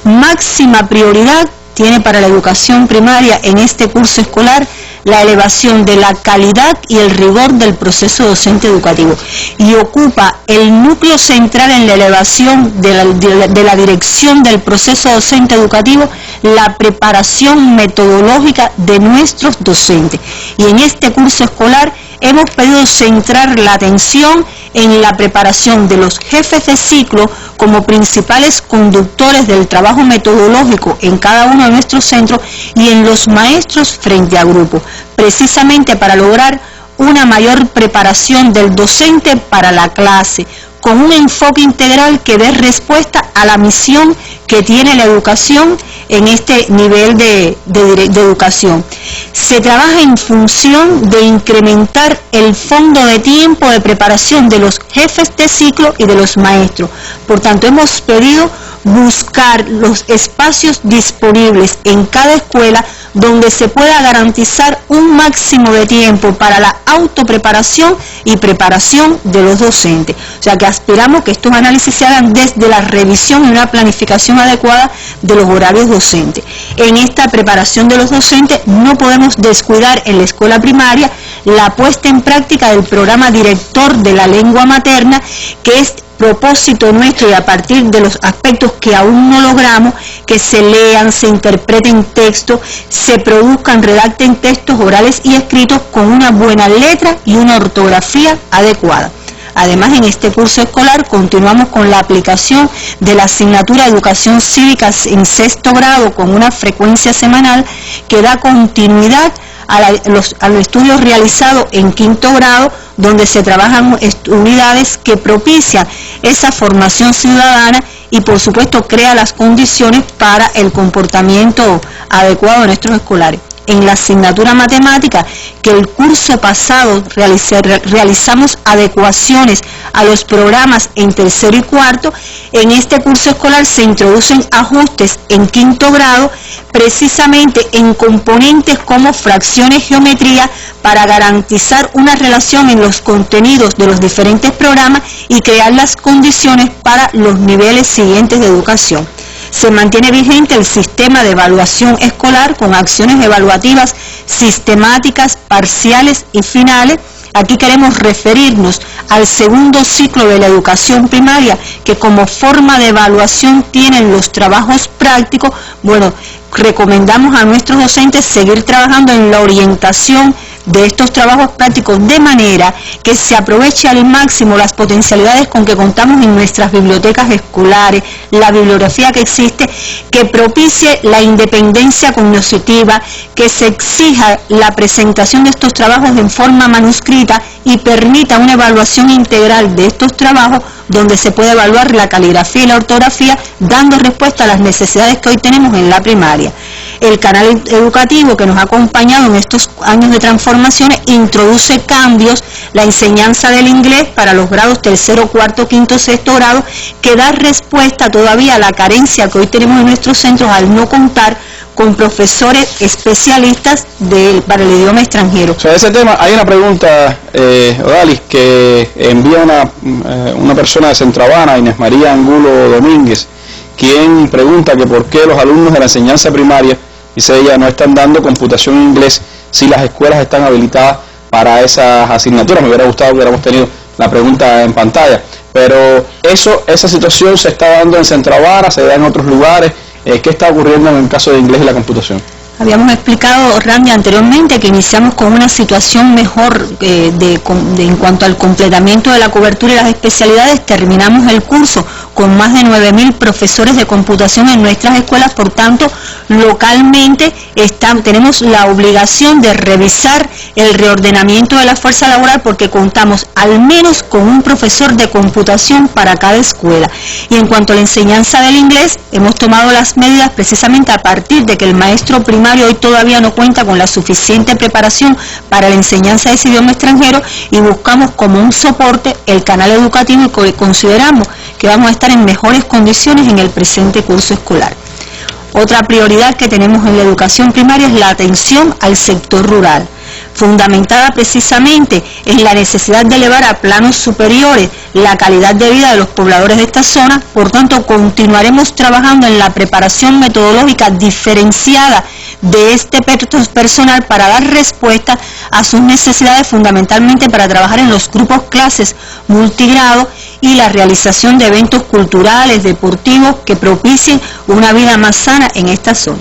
Máxima prioridad tiene para la educación primaria en este curso escolar la elevación de la calidad y el rigor del proceso docente educativo, y ocupa el núcleo central en la elevación de la dirección del proceso docente educativo, la preparación metodológica de nuestros docentes. Y en este curso escolar hemos pedido centrar la atención en la preparación de los jefes de ciclo como principales conductores del trabajo metodológico en cada uno de nuestros centros, y en los maestros frente a grupo, precisamente para lograr una mayor preparación del docente para la clase, con un enfoque integral que dé respuesta a la misión que tiene la educación en este nivel de educación. Se trabaja en función de incrementar el fondo de tiempo de preparación de los jefes de ciclo y de los maestros. Por tanto, hemos pedido buscar los espacios disponibles en cada escuela donde se pueda garantizar un máximo de tiempo para la autopreparación y preparación de los docentes. O sea que aspiramos que estos análisis se hagan desde la revisión y una planificación adecuada de los horarios docentes. En esta preparación de los docentes no podemos descuidar en la escuela primaria la puesta en práctica del programa director de la lengua materna, que es propósito nuestro, y a partir de los aspectos que aún no logramos, que se lean, se interpreten textos, se produzcan, redacten textos orales y escritos con una buena letra y una ortografía adecuada. Además, en este curso escolar continuamos con la aplicación de la asignatura de Educación Cívica en 6º grado con una frecuencia semanal que da continuidad a los estudios realizados en 5º grado, donde se trabajan unidades que propician esa formación ciudadana y, por supuesto, crea las condiciones para el comportamiento adecuado de nuestros escolares. En la asignatura matemática, que el curso pasado realizamos adecuaciones a los programas en 3º y 4º, en este curso escolar se introducen ajustes en 5º grado, precisamente en componentes como fracciones, geometría, para garantizar una relación en los contenidos de los diferentes programas y crear las condiciones para los niveles siguientes de educación. Se mantiene vigente el sistema de evaluación escolar con acciones evaluativas sistemáticas, parciales y finales. Aquí queremos referirnos al 2º ciclo de la educación primaria, que como forma de evaluación tienen los trabajos prácticos. Bueno, recomendamos a nuestros docentes seguir trabajando en la orientación de estos trabajos prácticos, de manera que se aproveche al máximo las potencialidades con que contamos en nuestras bibliotecas escolares, la bibliografía que existe, que propicie la independencia cognitiva, que se exija la presentación de estos trabajos en forma manuscrita y permita una evaluación integral de estos trabajos, donde se puede evaluar la caligrafía y la ortografía, dando respuesta a las necesidades que hoy tenemos en la primaria. El canal educativo que nos ha acompañado en estos años de transformaciones introduce cambios, la enseñanza del inglés para los grados tercero, cuarto, quinto, sexto grado, que da respuesta todavía a la carencia que hoy tenemos en nuestros centros al no contar con profesores especialistas para el idioma extranjero. Sobre ese tema hay una pregunta, Odalis, que envía una persona de Centro Habana, Inés María Angulo Domínguez, quien pregunta que por qué los alumnos de la enseñanza primaria, dice ella, no están dando computación en inglés si las escuelas están habilitadas para esas asignaturas. Me hubiera gustado que hubiéramos tenido la pregunta en pantalla, pero esa situación se está dando en Centro Habana, se da en otros lugares. ¿Qué está ocurriendo en el caso de inglés y la computación? Habíamos explicado, Randy, anteriormente que iniciamos con una situación mejor en cuanto al completamiento de la cobertura y las especialidades. Terminamos el curso con más de 9.000 profesores de computación en nuestras escuelas. Por tanto, localmente tenemos la obligación de revisar el reordenamiento de la fuerza laboral, porque contamos al menos con un profesor de computación para cada escuela. Y en cuanto a la enseñanza del inglés, hemos tomado las medidas precisamente a partir de que el maestro primario hoy todavía no cuenta con la suficiente preparación para la enseñanza de ese idioma extranjero, y buscamos como un soporte el canal educativo, y consideramos que vamos a estar en mejores condiciones en el presente curso escolar. Otra prioridad que tenemos en la educación primaria es la atención al sector rural, fundamentada precisamente en la necesidad de elevar a planos superiores la calidad de vida de los pobladores de esta zona. Por tanto, continuaremos trabajando en la preparación metodológica diferenciada de este personal para dar respuesta a sus necesidades, fundamentalmente para trabajar en los grupos clases multigrado y la realización de eventos culturales, deportivos, que propicien una vida más sana en esta zona.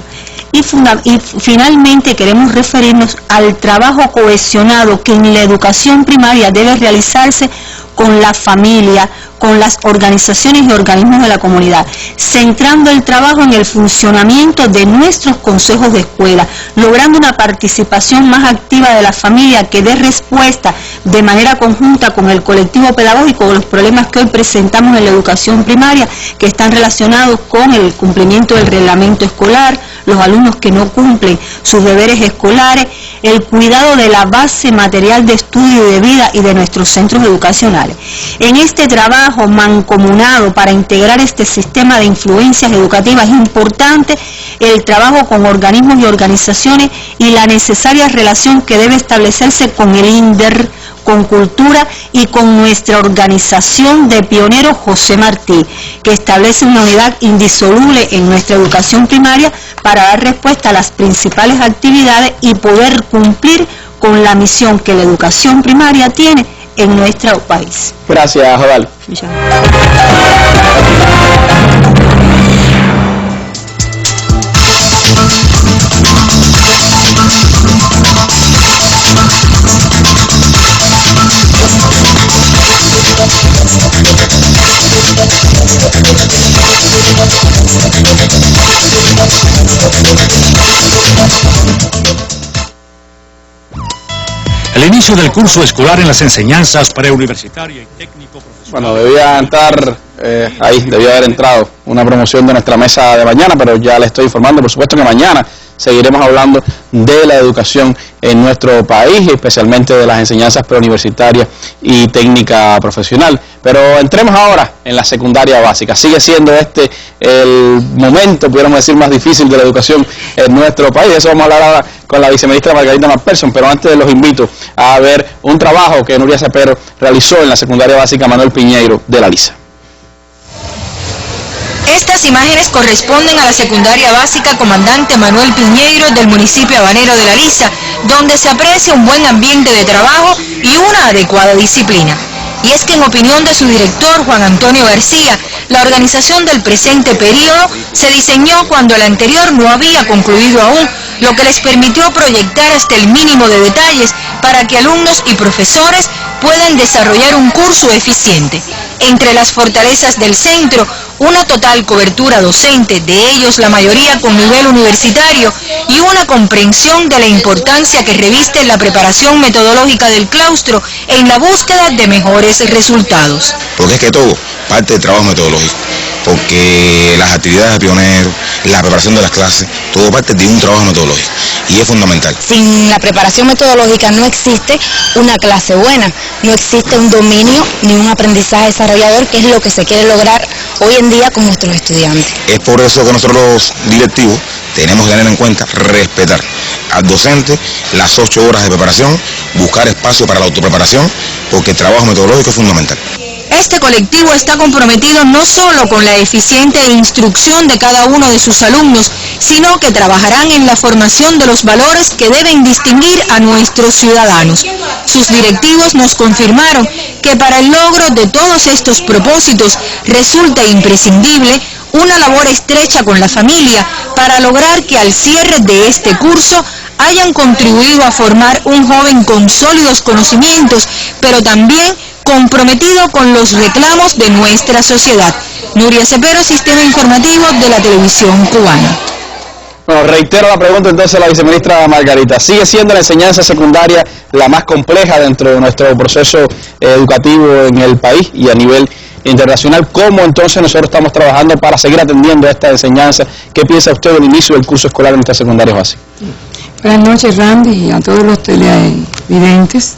Y finalmente queremos referirnos al trabajo cohesionado que en la educación primaria debe realizarse con la familia, con las organizaciones y organismos de la comunidad, centrando el trabajo en el funcionamiento de nuestros consejos de escuela, logrando una participación más activa de la familia que dé respuesta de manera conjunta con el colectivo pedagógico de los problemas que hoy presentamos en la educación primaria, que están relacionados con el cumplimiento del reglamento escolar, los alumnos que no cumplen sus deberes escolares, el cuidado de la base material de estudio y de vida y de nuestros centros educacionales. En este trabajo mancomunado para integrar este sistema de influencias educativas es importante el trabajo con organismos y organizaciones y la necesaria relación que debe establecerse con el INDER, con Cultura y con nuestra organización de pioneros José Martí, que establece una unidad indisoluble en nuestra educación primaria para dar respuesta a las principales actividades y poder cumplir con la misión que la educación primaria tiene en nuestro país. Gracias, Jodal. El inicio del curso escolar en las enseñanzas preuniversitaria y técnico-profesional. Bueno, debía haber entrado una promoción de nuestra mesa de mañana, pero ya le estoy informando, por supuesto que mañana seguiremos hablando de la educación en nuestro país, especialmente de las enseñanzas preuniversitarias y técnica profesional. Pero entremos ahora en la secundaria básica. Sigue siendo el momento, pudiéramos decir, más difícil de la educación en nuestro país. De eso vamos a hablar ahora con la viceministra Margarita McPherson, pero antes los invito a ver un trabajo que Nuria Cepero realizó en la secundaria básica Manuel Piñeiro de la Lisa. Estas imágenes corresponden a la secundaria básica Comandante Manuel Piñeiro del municipio habanero de La Lisa, donde se aprecia un buen ambiente de trabajo y una adecuada disciplina. Y es que en opinión de su director, Juan Antonio García, la organización del presente periodo se diseñó cuando el anterior no había concluido aún, lo que les permitió proyectar hasta el mínimo de detalles para que alumnos y profesores puedan desarrollar un curso eficiente. Entre las fortalezas del centro, una total cobertura docente, de ellos la mayoría con nivel universitario, y una comprensión de la importancia que reviste la preparación metodológica del claustro en la búsqueda de mejores resultados. Porque es que todo parte del trabajo metodológico, porque las actividades de pioneros, la preparación de las clases, todo parte de un trabajo metodológico y es fundamental. Sin la preparación metodológica no existe una clase buena, no existe un dominio ni un aprendizaje desarrollador, que es lo que se quiere lograr hoy en día con nuestros estudiantes. Es por eso que nosotros los directivos tenemos que tener en cuenta respetar al docente las 8 horas de preparación, buscar espacio para la autopreparación, porque el trabajo metodológico es fundamental. Este colectivo está comprometido no solo con la eficiente instrucción de cada uno de sus alumnos, sino que trabajarán en la formación de los valores que deben distinguir a nuestros ciudadanos. Sus directivos nos confirmaron que para el logro de todos estos propósitos resulta imprescindible una labor estrecha con la familia para lograr que al cierre de este curso hayan contribuido a formar un joven con sólidos conocimientos, pero también comprometido con los reclamos de nuestra sociedad. Nuria Cepero, Sistema Informativo de la Televisión Cubana. Bueno, reitero la pregunta entonces a la viceministra Margarita. ¿Sigue siendo la enseñanza secundaria la más compleja dentro de nuestro proceso educativo en el país y a nivel internacional? ¿Cómo entonces nosotros estamos trabajando para seguir atendiendo a esta enseñanza? ¿Qué piensa usted del inicio del curso escolar en nuestra secundaria básica? Buenas noches, Randy, y a todos los televidentes.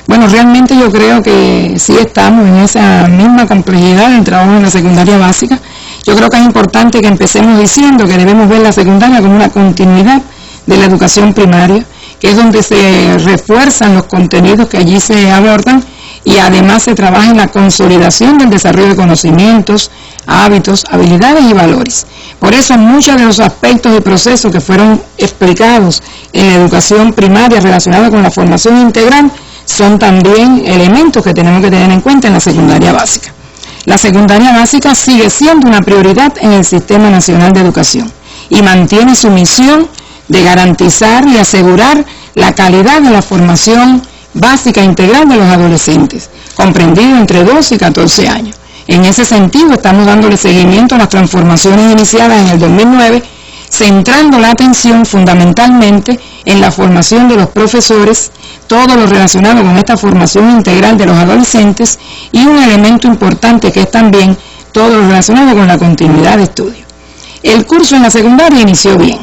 Bueno, realmente yo creo que sí estamos en esa misma complejidad del trabajo en la secundaria básica. Yo creo que es importante que empecemos diciendo que debemos ver la secundaria como una continuidad de la educación primaria, que es donde se refuerzan los contenidos que allí se abordan y además se trabaja en la consolidación del desarrollo de conocimientos, hábitos, habilidades y valores. Por eso muchos de los aspectos y procesos que fueron explicados en la educación primaria relacionados con la formación integral son también elementos que tenemos que tener en cuenta en la secundaria básica. La secundaria básica sigue siendo una prioridad en el Sistema Nacional de Educación y mantiene su misión de garantizar y asegurar la calidad de la formación básica integral de los adolescentes, comprendido entre 12 y 14 años. En ese sentido, estamos dándole seguimiento a las transformaciones iniciadas en el 2009, centrando la atención fundamentalmente en la formación de los profesores, todo lo relacionado con esta formación integral de los adolescentes y un elemento importante que es también todo lo relacionado con la continuidad de estudio. El curso en la secundaria inició bien.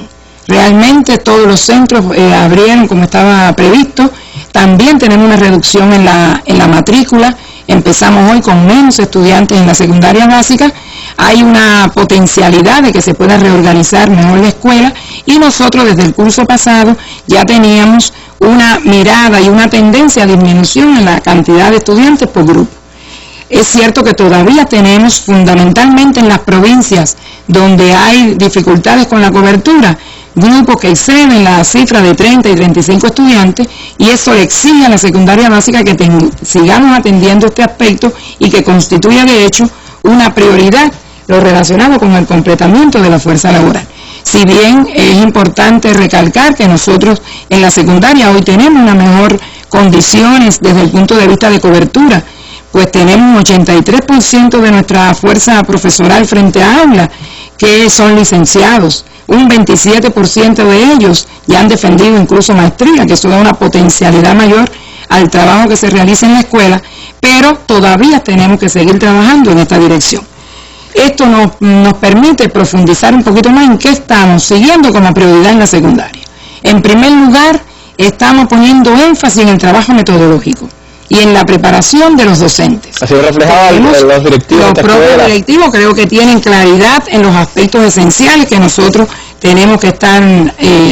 Realmente todos los centros abrieron como estaba previsto. También tenemos una reducción en la matrícula. Empezamos hoy con menos estudiantes en la secundaria básica. Hay una potencialidad de que se pueda reorganizar mejor la escuela y nosotros desde el curso pasado ya teníamos una mirada y una tendencia a disminución en la cantidad de estudiantes por grupo. Es cierto que todavía tenemos fundamentalmente en las provincias donde hay dificultades con la cobertura, grupos que exceden la cifra de 30 y 35 estudiantes y eso le exige a la secundaria básica que sigamos atendiendo este aspecto y que constituya de hecho una prioridad lo relacionado con el completamiento de la fuerza laboral. Si bien es importante recalcar que nosotros en la secundaria hoy tenemos una mejor condiciones desde el punto de vista de cobertura, pues tenemos un 83% de nuestra fuerza profesoral frente a aula que son licenciados, un 27% de ellos ya han defendido incluso maestría, que eso da una potencialidad mayor al trabajo que se realiza en la escuela, pero todavía tenemos que seguir trabajando en esta dirección. Esto nos permite profundizar un poquito más en qué estamos siguiendo como prioridad en la secundaria. En primer lugar, estamos poniendo énfasis en el trabajo metodológico y en la preparación de los docentes. Así reflejaba los directivos. Los propios directivos creo que tienen claridad en los aspectos esenciales que nosotros tenemos que estar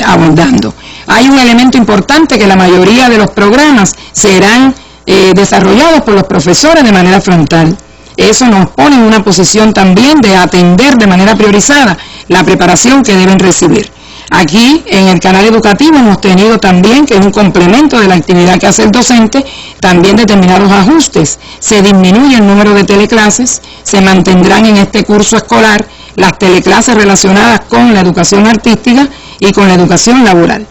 abordando. Hay un elemento importante que la mayoría de los programas serán desarrollados por los profesores de manera frontal. Eso nos pone en una posición también de atender de manera priorizada la preparación que deben recibir. Aquí en el canal educativo hemos tenido también, que es un complemento de la actividad que hace el docente, también determinados ajustes. Se disminuye el número de teleclases, se mantendrán en este curso escolar las teleclases relacionadas con la educación artística y con la educación laboral.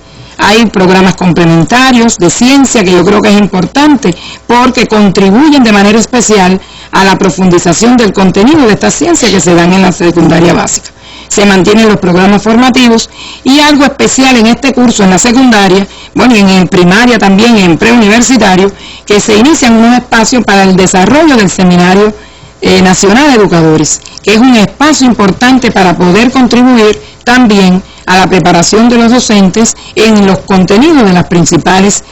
hay programas complementarios de ciencia que yo creo que es importante porque contribuyen de manera especial a la profundización del contenido de esta ciencia que se dan en la secundaria básica. Se mantienen los programas formativos y algo especial en este curso en la secundaria, bueno, y en primaria también, en preuniversitario, que se inician unos espacios para el desarrollo del Seminario Nacional de Educadores, que es un espacio importante para poder contribuir también a la preparación de los docentes en los contenidos de las principales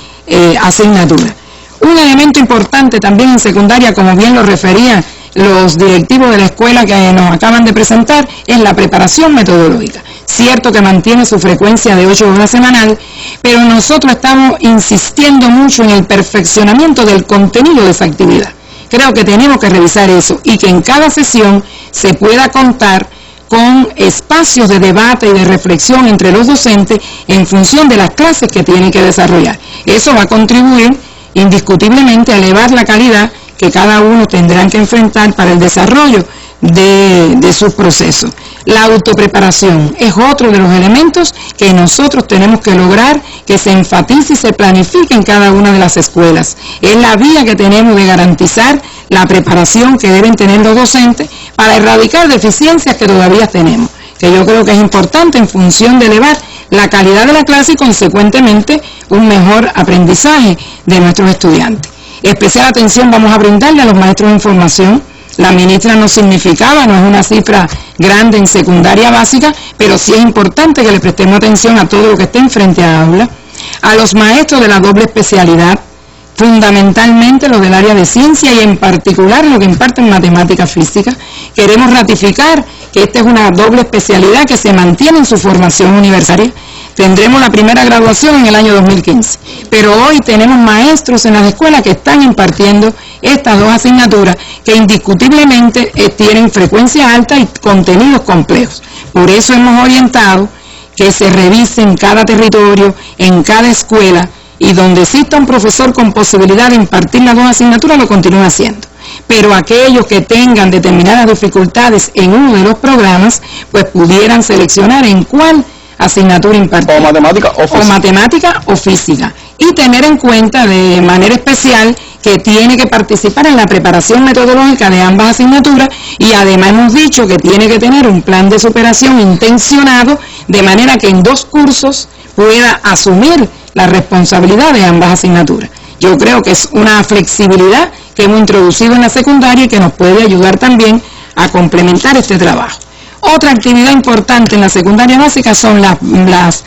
asignaturas. Un elemento importante también en secundaria, como bien lo referían los directivos de la escuela que nos acaban de presentar, es la preparación metodológica. Cierto que mantiene su frecuencia de 8 horas semanal, pero nosotros estamos insistiendo mucho en el perfeccionamiento del contenido de esa actividad. Creo que tenemos que revisar eso y que en cada sesión se pueda contar con espacios de debate y de reflexión entre los docentes en función de las clases que tienen que desarrollar. Eso va a contribuir indiscutiblemente a elevar la calidad que cada uno tendrán que enfrentar para el desarrollo de sus procesos. La autopreparación es otro de los elementos que nosotros tenemos que lograr que se enfatice y se planifique en cada una de las escuelas. Es la vía que tenemos de garantizar la preparación que deben tener los docentes para erradicar deficiencias que todavía tenemos, que yo creo que es importante en función de elevar la calidad de la clase y consecuentemente un mejor aprendizaje de nuestros estudiantes. Especial atención vamos a brindarle a los maestros de información. La ministra nos significaba, no es una cifra grande en secundaria básica, pero sí es importante que le prestemos atención a todo lo que esté en frente a aula. A los maestros de la doble especialidad, fundamentalmente los del área de ciencia y en particular lo que imparten matemática física. Queremos ratificar que esta es una doble especialidad que se mantiene en su formación universitaria. Tendremos la primera graduación en el año 2015, pero hoy tenemos maestros en las escuelas que están impartiendo estas dos asignaturas que indiscutiblemente tienen frecuencia alta y contenidos complejos. Por eso hemos orientado que se revise en cada territorio, en cada escuela, y donde exista un profesor con posibilidad de impartir las dos asignaturas lo continúe haciendo. Pero aquellos que tengan determinadas dificultades en uno de los programas, pues pudieran seleccionar en cuál asignatura impartida. O matemática o física. Y tener en cuenta de manera especial que tiene que participar en la preparación metodológica de ambas asignaturas y además hemos dicho que tiene que tener un plan de superación intencionado de manera que en 2 cursos pueda asumir la responsabilidad de ambas asignaturas. Yo creo que es una flexibilidad que hemos introducido en la secundaria y que nos puede ayudar también a complementar este trabajo. Otra actividad importante en la secundaria básica son las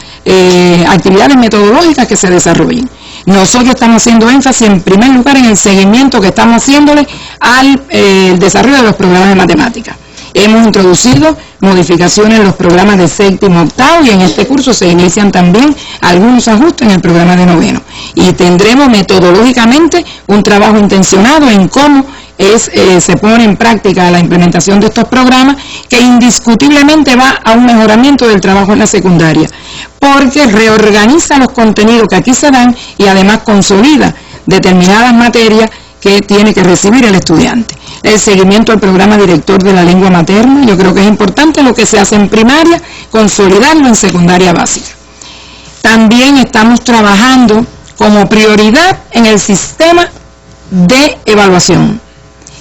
actividades metodológicas que se desarrollen. Nosotros estamos haciendo énfasis en primer lugar en el seguimiento que estamos haciéndole al desarrollo de los programas de matemáticas. Hemos introducido modificaciones en los programas de 7º, 8º y en este curso se inician también algunos ajustes en el programa de 9º. Y tendremos metodológicamente un trabajo intencionado en cómo se pone en práctica la implementación de estos programas que indiscutiblemente va a un mejoramiento del trabajo en la secundaria, porque reorganiza los contenidos que aquí se dan y además consolida determinadas materias que tiene que recibir el estudiante. El seguimiento al programa director de la lengua materna, yo creo que es importante lo que se hace en primaria, consolidarlo en secundaria básica. También estamos trabajando como prioridad en el sistema de evaluación,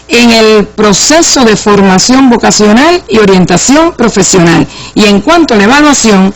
en el proceso de formación vocacional y orientación profesional. Y en cuanto a la evaluación,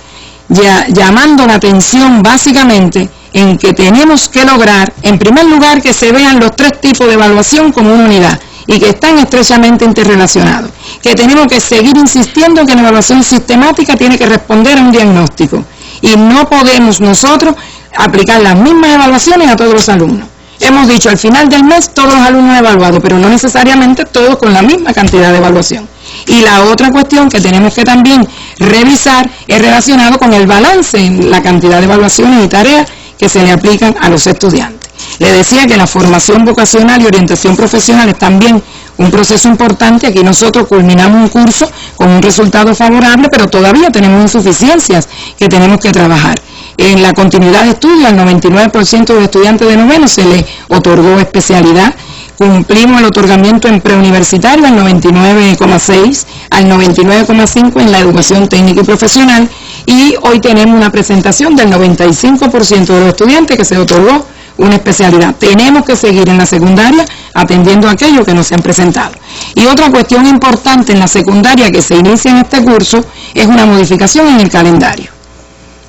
llamando la atención básicamente en que tenemos que lograr, en primer lugar, que se vean los 3 tipos de evaluación como una unidad y que están estrechamente interrelacionados. Que tenemos que seguir insistiendo que la evaluación sistemática tiene que responder a un diagnóstico y no podemos nosotros aplicar las mismas evaluaciones a todos los alumnos. Hemos dicho al final del mes todos los alumnos evaluados, pero no necesariamente todos con la misma cantidad de evaluación. Y la otra cuestión que tenemos que también revisar es relacionado con el balance en la cantidad de evaluaciones y tareas que se le aplican a los estudiantes. Le decía que la formación vocacional y orientación profesional es también un proceso importante. Aquí nosotros culminamos un curso con un resultado favorable, pero todavía tenemos insuficiencias que tenemos que trabajar. En la continuidad de estudio, al 99% de estudiantes de noveno se les otorgó especialidad. cumplimos el otorgamiento en preuniversitario al 99,6, al 99,5 en la educación técnica y profesional, y hoy tenemos una presentación del 95% de los estudiantes que se otorgó una especialidad. Tenemos que seguir en la secundaria atendiendo a aquellos que no se han presentado. Y otra cuestión importante en la secundaria que se inicia en este curso es una modificación en el calendario.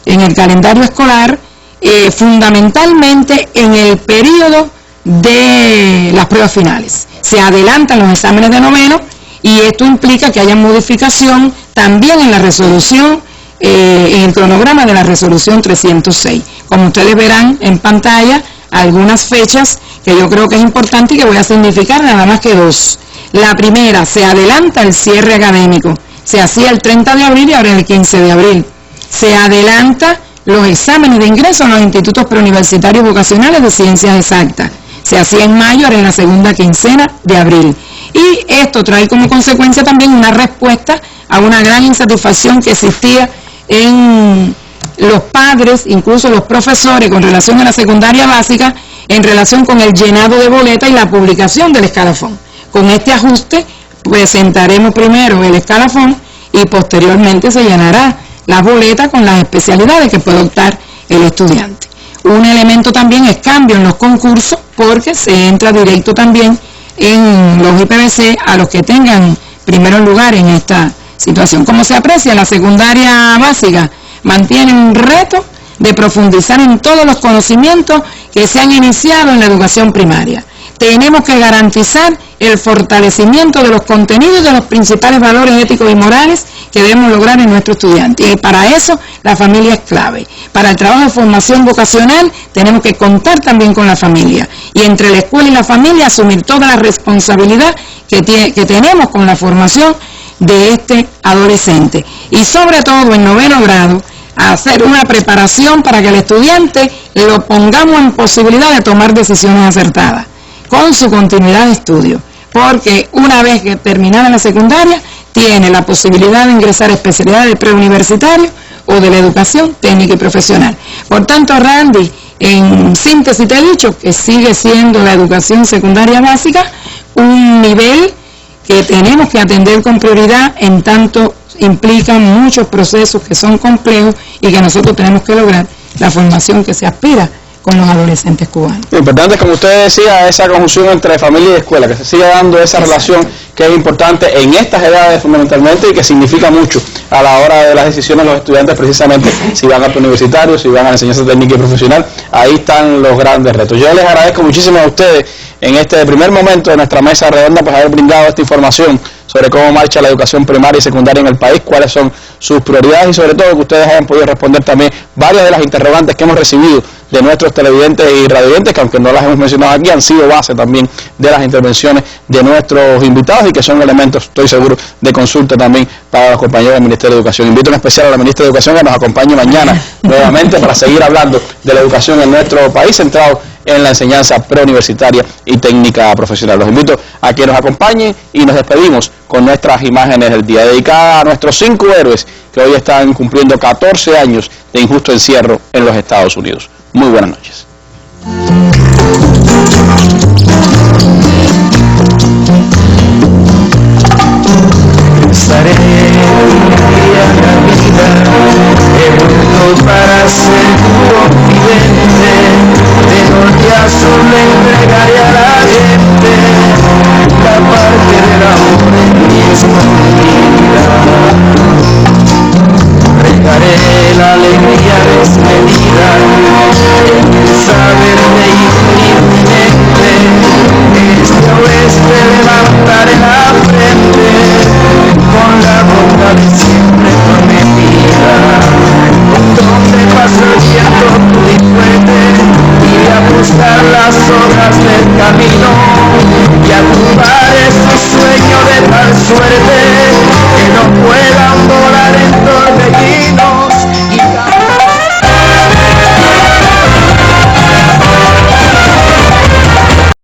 En el calendario escolar, fundamentalmente en el periodo de las pruebas finales. Se adelantan los exámenes de noveno y esto implica que haya modificación también en la resolución, en el cronograma de la resolución 306. Como ustedes verán en pantalla, algunas fechas que yo creo que es importante y que voy a significar nada más que dos. La primera, se adelanta el cierre académico. Se hacía el 30 de abril y ahora el 15 de abril. Se adelanta los exámenes de ingreso a los institutos preuniversitarios vocacionales de ciencias exactas. Se hacía en mayo, ahora en la segunda quincena de abril. Y esto trae como consecuencia también una respuesta a una gran insatisfacción que existía en los padres, incluso los profesores, con relación a la secundaria básica, en relación con el llenado de boleta y la publicación del escalafón. Con este ajuste presentaremos primero el escalafón y posteriormente se llenará la boleta con las especialidades que puede optar el estudiante. Un elemento también es cambio en los concursos, porque se entra directo también en los IPVC a los que tengan primero lugar en esta situación. Como se aprecia, la secundaria básica mantiene un reto de profundizar en todos los conocimientos que se han iniciado en la educación primaria. Tenemos que garantizar el fortalecimiento de los contenidos de los principales valores éticos y morales que debemos lograr en nuestros estudiantes. Y para eso la familia es clave. Para el trabajo de formación vocacional tenemos que contar también con la familia. Y entre la escuela y la familia asumir toda la responsabilidad que tenemos con la formación de este adolescente. Y sobre todo en noveno grado, hacer una preparación para que el estudiante lo pongamos en posibilidad de tomar decisiones acertadas con su continuidad de estudio, porque una vez que terminada la secundaria tiene la posibilidad de ingresar a especialidades de preuniversitario o de la educación técnica y profesional. Por tanto, Randy, en síntesis te he dicho que sigue siendo la educación secundaria básica un nivel que tenemos que atender con prioridad, en tanto implican muchos procesos que son complejos y que nosotros tenemos que lograr la formación que se aspira con los adolescentes cubanos. Lo importante es, como usted decía, esa conjunción entre familia y escuela, que se siga dando esa relación que es importante en estas edades fundamentalmente y que significa mucho a la hora de las decisiones de los estudiantes, precisamente si van al universitario, si van a la enseñanza técnica y profesional. Ahí están los grandes retos. Yo les agradezco muchísimo a ustedes en este primer momento de nuestra mesa redonda, pues haber brindado esta información sobre cómo marcha la educación primaria y secundaria en el país, cuáles son sus prioridades y sobre todo que ustedes hayan podido responder también varias de las interrogantes que hemos recibido de nuestros televidentes y radiovidentes, que aunque no las hemos mencionado aquí, han sido base también de las intervenciones de nuestros invitados y que son elementos, estoy seguro, de consulta también para los compañeros del Ministerio de Educación. Invito en especial a la Ministra de Educación que nos acompañe mañana nuevamente para seguir hablando de la educación en nuestro país, centrado en la enseñanza preuniversitaria y técnica profesional. Los invito a que nos acompañen y nos despedimos con nuestras imágenes del día, dedicadas a nuestros 5 héroes que hoy están cumpliendo 14 años de injusto encierro en los Estados Unidos. Muy buenas noches. Pensaré un día en la vida, he vuelto para ser